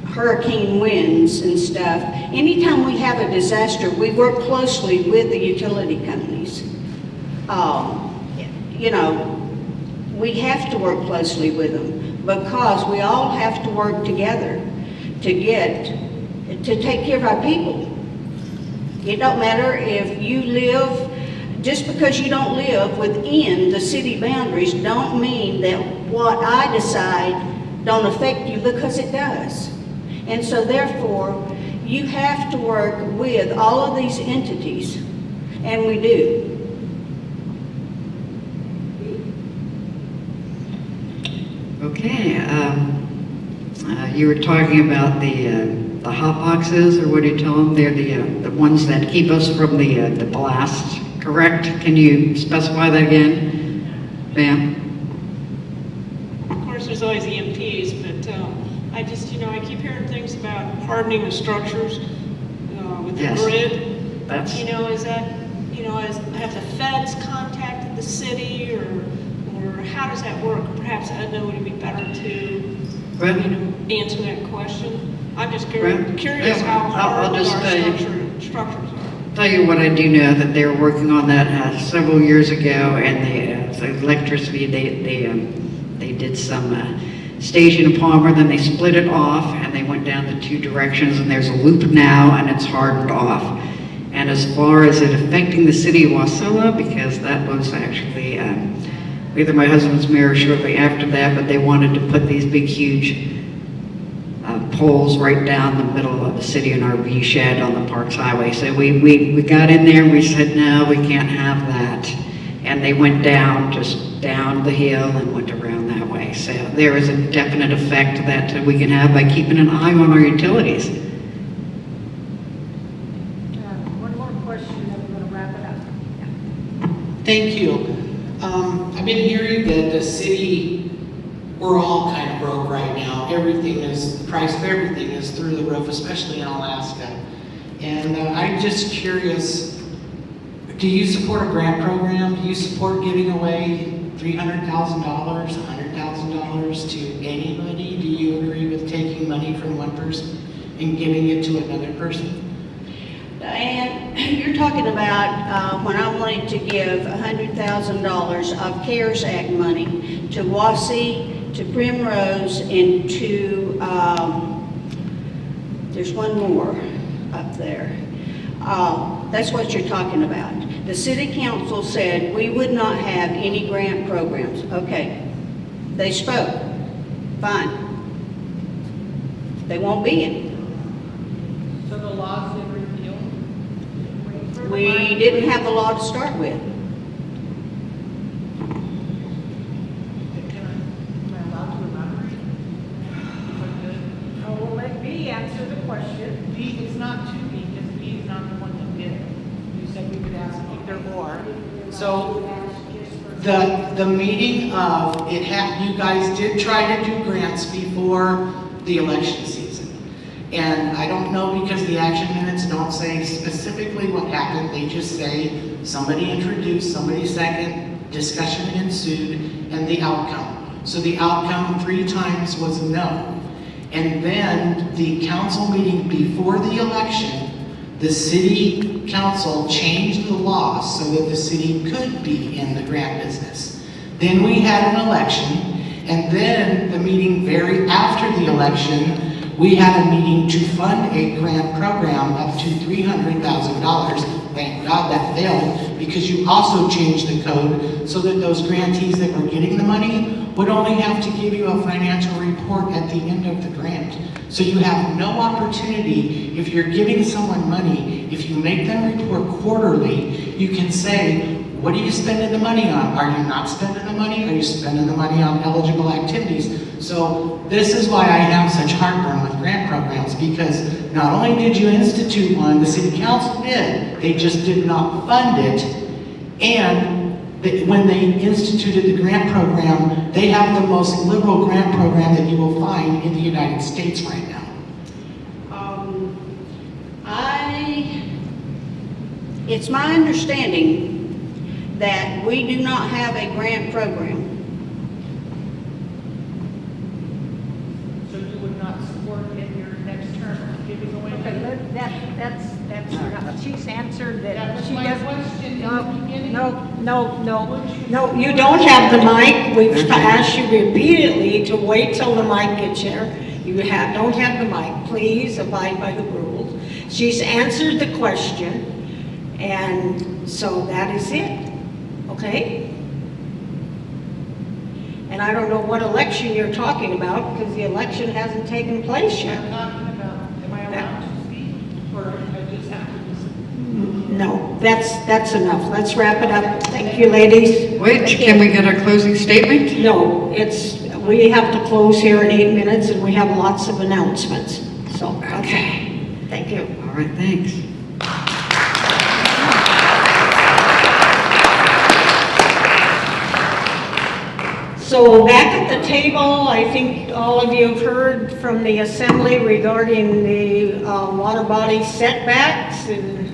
hurricane winds and stuff, anytime we have a disaster, we work closely with the utility companies. We have to work closely with them because we all have to work together to take care of our people. It don't matter if you live, just because you don't live within the city boundaries, don't mean that what I decide don't affect you, because it does. And so therefore, you have to work with all of these entities, and we do. Okay, you were talking about the hot boxes, or what do you tell them? They're the ones that keep us from the blast, correct? Can you specify that again, ma'am? Of course, there's always EMPs, but I just, I keep hearing things about hardening the structures with the grid. That's... Is that, have the feds contacted the city, or how does that work? Perhaps Edna would be better to, answer that question. I'm just curious how hard our structures are. Tell you what I do know, that they were working on that several years ago, and the electricity, they did some station in Palmer, then they split it off, and they went down the two directions, and there's a loop now, and it's hardened off. And as far as it affecting the city of Wasilla, because that was actually either my husband's mayor shortly after that, but they wanted to put these big, huge poles right down the middle of the city in our V shed on the Parks Highway. So we got in there and we said, no, we can't have that. And they went down, just down the hill and went around that way. So there is a definite effect that we can have by keeping an eye on our utilities. One more question, then we're going to wrap it up. Thank you. I've been hearing that the city, we're all kind of broke right now. The price of everything is through the roof, especially in Alaska. And I'm just curious, do you support a grant program? Do you support giving away $300,000, $100,000 to anybody? Do you agree with taking money from one person and giving it to another person? And you're talking about when I wanted to give $100,000 of CARES Act money to WASI, to Primrose, and to, there's one more up there. That's what you're talking about. The city council said we would not have any grant programs. Okay, they spoke, fine. They won't be any. So the law's been repealed? We didn't have the law to start with. Am I allowed So the meeting of, you guys did try to do grants before the election season. And I don't know because the action minutes don't say specifically what happened. They just say somebody introduced, somebody second, discussion ensued, and the outcome. So the outcome 3 times was no. And then the council meeting before the election, the city council changed the law so that the city could be in the grant business. Then we had an election, and then the meeting very after the election, we had a meeting to fund a grant program up to $300,000. Thank God that failed, because you also changed the code so that those grantees that were getting the money would only have to give you a financial report at the end of the grant. So you have no opportunity, if you're giving someone money, if you make them report quarterly, you can say, what are you spending the money on? Are you not spending the money? Are you spending the money on eligible activities? So this is why I have such heartburn with grant programs, because not only did you institute one, the city council did, they just did not fund it, and when they instituted the grant program, they have the most liberal grant program that you will find in the United States right now. It's my understanding that we do not have a grant program. So you would not support in your next term giving away? Okay, that's, she's answered that. That was She my doesn't- question in No, the beginning. No, you don't have the mic. We've asked you repeatedly to wait till the mic gets here. You don't have the mic. Please abide by the rules. She's answered the question, and so that is it, okay? And I don't know what election you're talking about, because the election hasn't taken place yet. I'm talking about, am I allowed to speak, or I just have to listen? No, that's enough. Let's wrap it up. Thank you, ladies. Wait, can we get a closing statement? No, we have to close here in 8 minutes, and we have lots of announcements. So, okay. Thank you. All right, thanks. So back at the table, I think all of you have heard from the assembly regarding the water body setbacks. And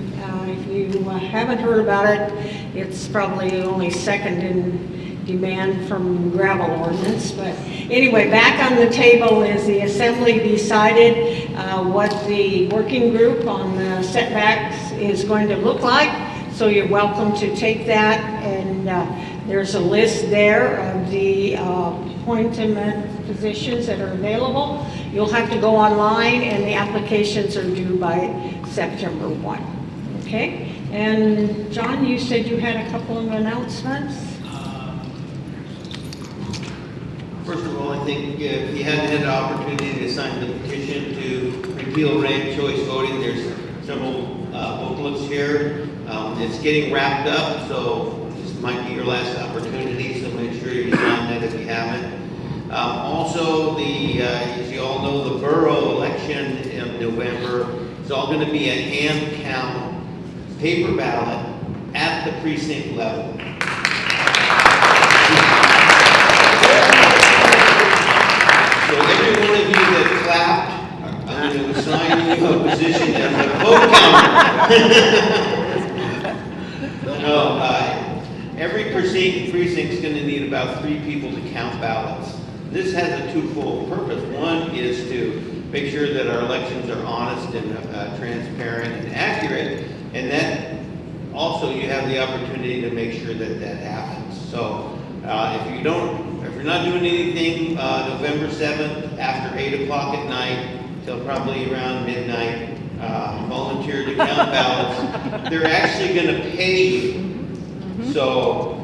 if you haven't heard about it, it's probably only second in demand from gravel ordinance. But anyway, back on the table is the assembly decided what the working group on the setbacks is going to look like. So you're welcome to take that, and there's a list there of the appointment positions that are available. You'll have to go online, and the applications are due by September 1. Okay? And John, you said you had a couple of announcements? First of all, I think if you haven't had the opportunity to sign the petition to repeal ranked choice voting, there's several booklets here. It's getting wrapped up, so this might be your last opportunity, so make sure you sign that if you haven't. Also, as you all know, the borough election in November is all going to be a hand count paper ballot at the precinct level. So every one of you that clapped, I'm going to assign you a position as a vote counter. Every precinct is going to need about 3 people to count ballots. This has a twofold purpose. One is to make sure that our elections are honest and transparent and accurate, and that also you have the opportunity to make sure that that happens. So if you're not doing anything November 7th after 8 o'clock at night till probably around midnight, volunteer to count ballots. They're actually going to pay you. So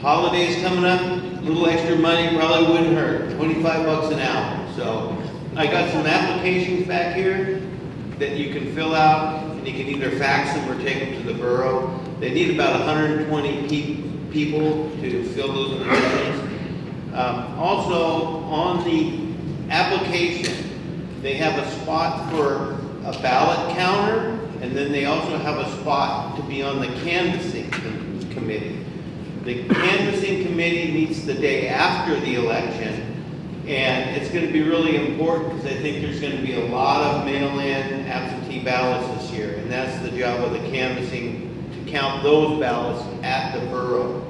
holidays coming up, a little extra money probably wouldn't hurt. $25 an hour. So I got some applications back here that you can fill out, and you can either fax them or take them to the borough. They need about 120 people to fill those positions. Also, on the application, they have a spot for a ballot counter, and then they also have a spot to be on the canvassing committee. The canvassing committee meets the day after the election, and it's going to be really important because I think there's going to be a lot of mail-in absentee ballots this year, and that's the job of the canvassing, to count those ballots at the borough.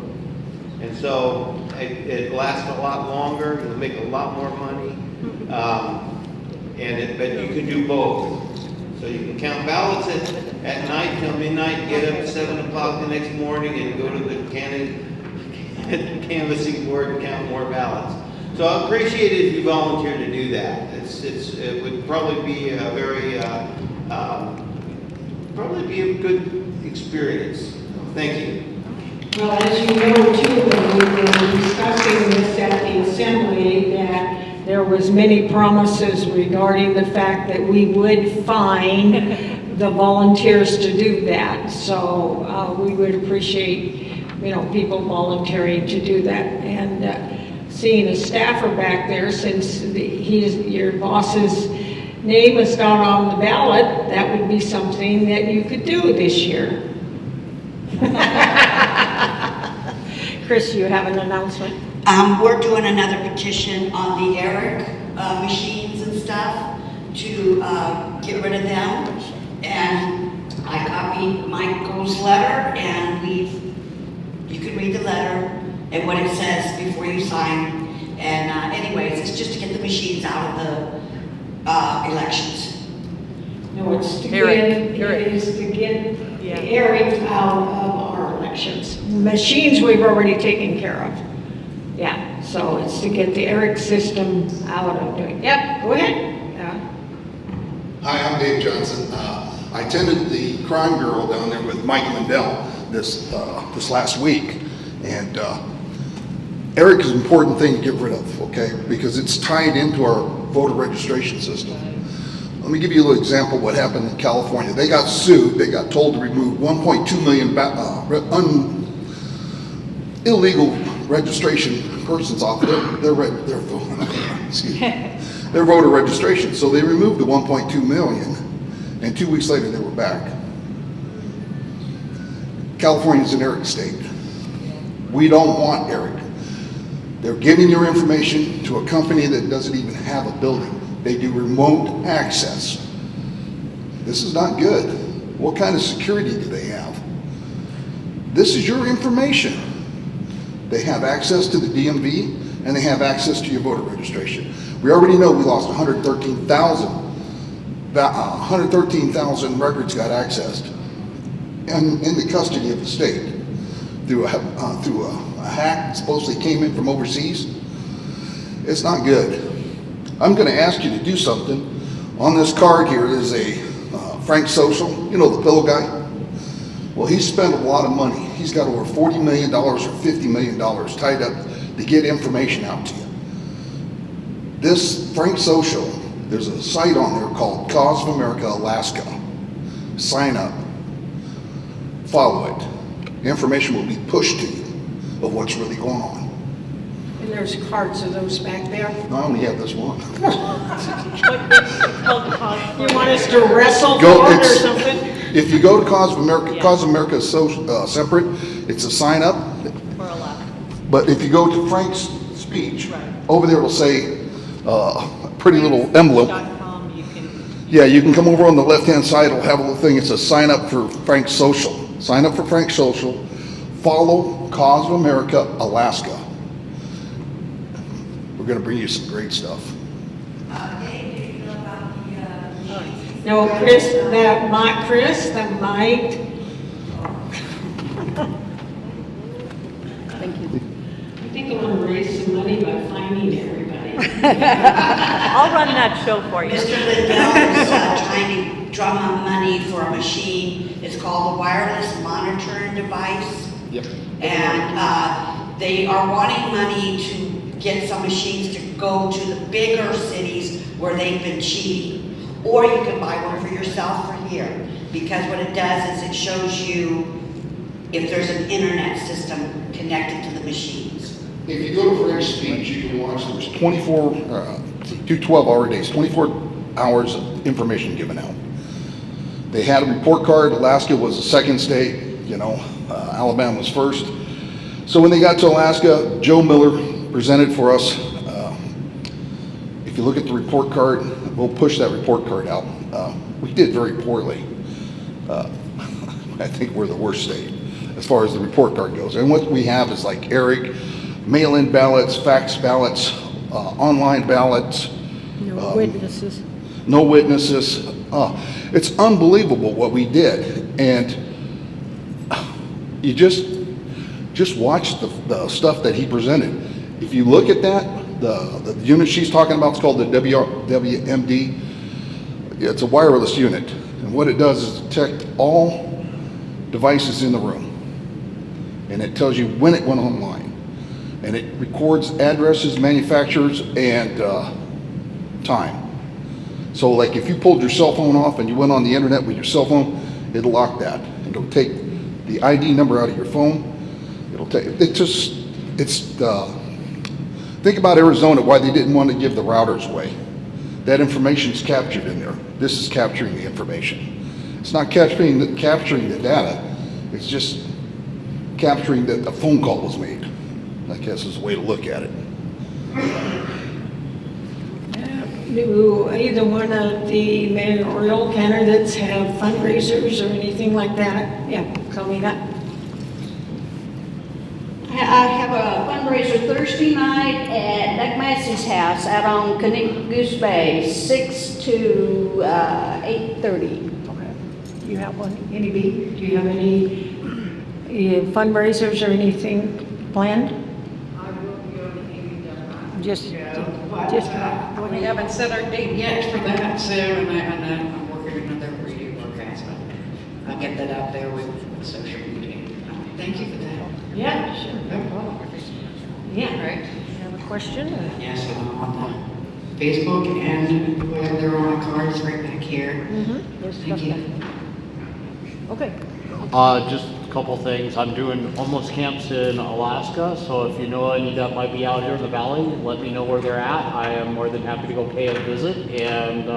And so it lasts a lot longer, you'll make a lot more money, but you can do both. So you can count ballots at night till midnight, get up at 7 o'clock the next morning and go to the canvassing board and count more ballots. So I appreciate it if you volunteer to do that. It would probably be a very, probably be a good experience. Thank you. Well, as you know too, when we were discussing this at the assembly, that there was many promises regarding the fact that we would find the volunteers to do that. So we would appreciate, people volunteering to do that. And seeing a staffer back there, since your boss's name is not on the ballot, that would be something that you could do this year. Chris, you have an announcement? We're doing another petition on the ERIC machines and stuff to get rid of them. And I copied Michael's letter, and you can read the letter and what it says before you sign. And anyways, it's just to get the machines out of the elections. No, it's to get the ERIC out of our elections. Machines we've already taken care of. Yeah, so it's to get the ERIC system out of doing. Yep, go ahead. Hi, I'm Dave Johnson. I attended the crime bureau down there with Mike Lindell this last week, and ERIC is an important thing to get rid of, okay, because it's tied into our voter registration system. Let me give you a little example of what happened in California. They got sued. They got told to remove 1.2 million illegal registration persons off their voter registration. So they removed the 1.2 million, and 2 weeks later they were back. California's an ERIC state. We don't want ERIC. They're giving your information to a company that doesn't even have a building. They do remote access. This is not good. What kind of security do they have? This is your information. They have access to the DMV, and they have access to your voter registration. We already know we lost 113,000 records got accessed and in the custody of the state through a hack that supposedly came in from overseas. It's not good. I'm going to ask you to do something. On this card here is a Frank Social, the pillow guy. Well, he spent a lot of money. He's got over $40 million or $50 million tied up to get information out to you. This Frank Social, there's a site on there called Cause of America, Alaska. Sign up. Follow it. Information will be pushed to you of what's really going on. And there's cards of those back there. No, I only have this one. You want us to wrestle for it or something? If you go to Cause of America, Cause of America is so separate. It's a sign up. But if you go to Frank's speech, over there it'll say a pretty little emblem. Yeah, you can come over on the left-hand side. It'll have a little thing. It says sign up for Frank's Social. Sign up for Frank's Social. Follow Cause of America, Alaska. We're going to bring you some great stuff. No, Chris, that might. Thank you. I think I'm going to raise some money by finding everybody. I'll run that show for you. Mr. Lindell is trying to drum up money for a machine. It's called a wireless monitoring device. Yep. And they are wanting money to get some machines to go to the bigger cities where they've been cheating. Or you can buy one for yourself for here. Because what it does is it shows you if there's an internet system connected to the machines. If you go to Frank's speech, you can watch, there's 2 12-hour days, 24 hours of information given out. They had a report card. Alaska was the second state, Alabama was first. So when they got to Alaska, Joe Miller presented for us. If you look at the report card, we'll push that report card out. We did very poorly. I think we're the worst state as far as the report card goes. And what we have is like Eric, mail-in ballots, fax ballots, online ballots. No witnesses. No witnesses. It's unbelievable what we did. And you just watch the stuff that he presented. If you look at that, the unit she's talking about is called the WMD. It's a wireless unit. And what it does is detect all devices in the room. And it tells you when it went online. And it records addresses, manufacturers, and time. So like if you pulled your cell phone off and you went on the internet with your cell phone, it'll lock that. It'll take the ID number out of your phone. It'll take, think about Arizona, why they didn't want to give the routers away. That information is captured in there. This is capturing the information. It's not capturing the data. It's just capturing that a phone call was made. I guess is a way to look at it. Do either one of the mayoral candidates have fundraisers or anything like that? Yeah, coming up. I have a fundraiser Thursday night at Doug Massey's house out on Goose Bay, 6 to 8:30. Okay. Do you have one, any B? Do you have any fundraisers or anything planned? I will be on the Just. We haven't set our date yet for that, so, and I'm working another radio broadcast, but I'll get that out there with social media. Thank you for that. Yeah, sure. No problem. Yeah. Right. You have a question? Yes, I'm on the Facebook, and we have their own cards right back here. Thank you. Okay. Just a couple things. I'm doing almost camps in Alaska, so if you know any that might be out here in the valley, let me know where they're at. I am more than happy to go pay a visit, and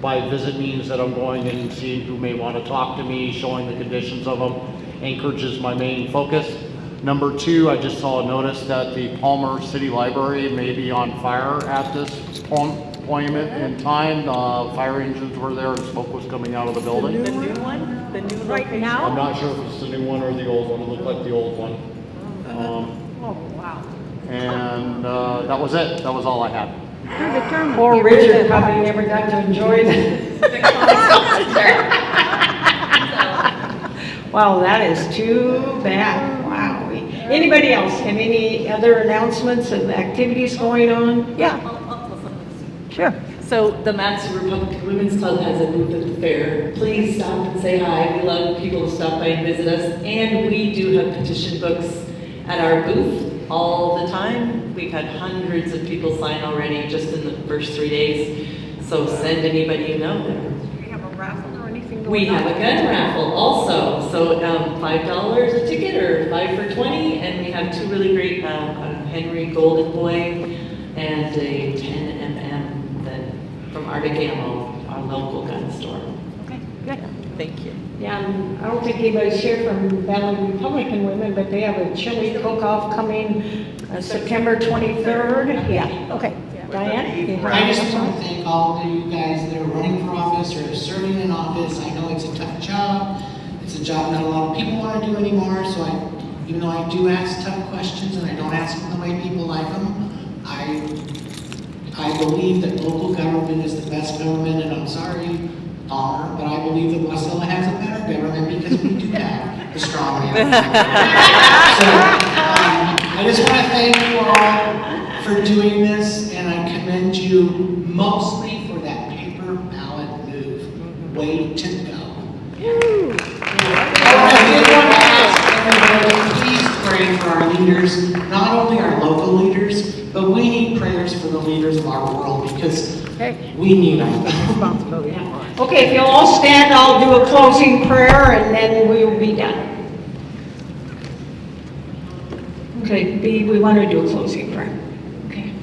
by visit means that I'm going and seeing who may want to talk to me, showing the conditions of them. Anchorage is my main focus. Number two, I just saw a notice that the Palmer City Library may be on fire at this point in time. Fire engines were there and smoke was coming out of the building. The new one? The new right now? I'm not sure if it's the new one or the old one. It looked like the old one. Oh, wow. And that was it. That was all I had. Poor Richard probably never got to enjoy the concert. Wow, that is too bad. Wow. Anybody else have any other announcements of activities going on? Yeah. Sure. So the Matsu Republican Women's Club has a booth at the fair. Please stop and say hi. We love people to stop by and visit us. And we do have petition books at our booth all the time. We've had hundreds of people sign already just in the first 3 days. So send anybody you know there. Do we have a raffle or anything going on? We have a gun raffle also. So $5 a ticket or 5 for 20. And we have two really great, Henry Golden Boy and a 10mm from Arctic Ammo, our local gun store. Okay, good. Thank you. Yeah, I don't think anybody's here from Valley Republican Women, but they have a chili cook-off coming September 23rd. Yeah, okay. Diane? I just want to thank all of you guys that are running for office or serving in office. I know it's a tough job. It's a job not a lot of people want to do anymore, so even though I do ask tough questions and I don't ask them the way people like them, I believe that local government is the best government, and I'm sorry, Palmer, but I believe that Wasilla has a better government because we do have a strong government. So I just want to thank you all for doing this, and I commend you mostly for that paper ballot move. Way to go. I did want to ask everybody, please pray for our leaders, not only our local leaders, but we need prayers for the leaders of our world because we need them. Okay, if you'll all stand, I'll do a closing prayer and then we will be done. Okay, B, we want to do a closing prayer. Okay.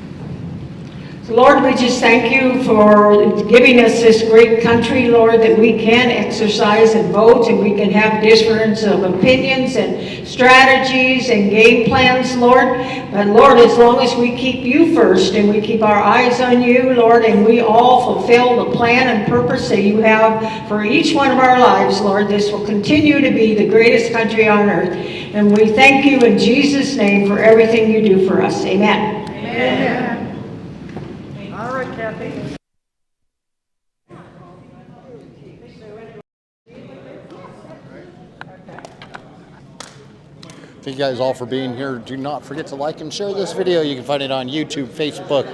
So Lord, we just thank you for giving us this great country, Lord, that we can exercise and vote, and we can have difference of opinions and strategies and game plans, Lord. But Lord, as long as we keep you first and we keep our eyes on you, Lord, and we all fulfill the plan and purpose that you have for each one of our lives, Lord, this will continue to be the greatest country on earth. And we thank you in Jesus' name for everything you do for us. Amen. Amen. All right, Kathy. Thank you guys all for being here. Do not forget to like and share this video. You can find it on YouTube, Facebook,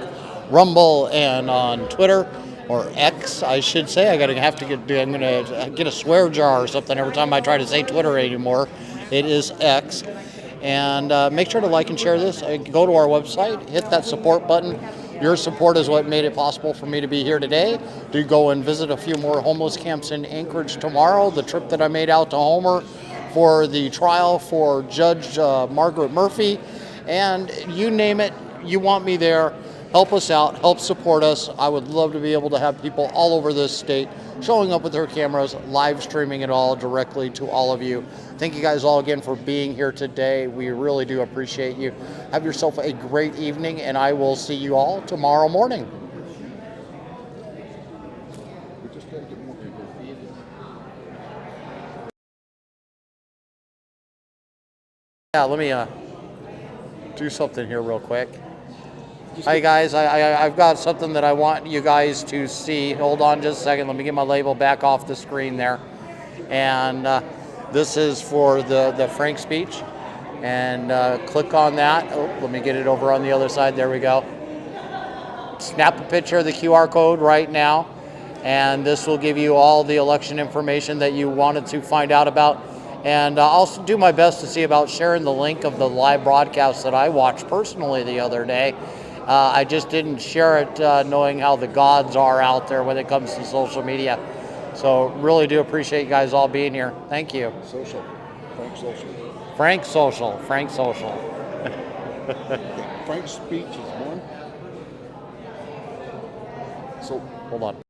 Rumble, and on Twitter, or X, I should say. I'm gonna get a swear jar or something every time I try to say Twitter anymore. It is X. And make sure to like and share this. Go to our website, hit that support button. Your support is what made it possible for me to be here today. Do go and visit a few more homeless camps in Anchorage tomorrow. The trip that I made out to Homer for the trial for Judge Margaret Murphy, and you name it, you want me there. Help us out, help support us. I would love to be able to have people all over this state showing up with their cameras, live streaming it all directly to all of you. Thank you guys all again for being here today. We really do appreciate you. Have yourself a great evening, and I will see you all tomorrow morning. Yeah, let me do something here real quick. Hi guys, I've got something that I want you guys to see. Hold on just a second. Let me get my label back off the screen there. And this is for the Frank speech. And click on that. Oh, let me get it over on the other side. There we go. Snap a picture of the QR code right now. And this will give you all the election information that you wanted to find out about. And I'll do my best to see about sharing the link of the live broadcast that I watched personally the other day. I just didn't share it knowing how the gods are out there when it comes to social media. So really do appreciate you guys all being here. Thank you. Social. Frank Social. Frank Social. Frank Social. Frank's speech is one. So, hold on.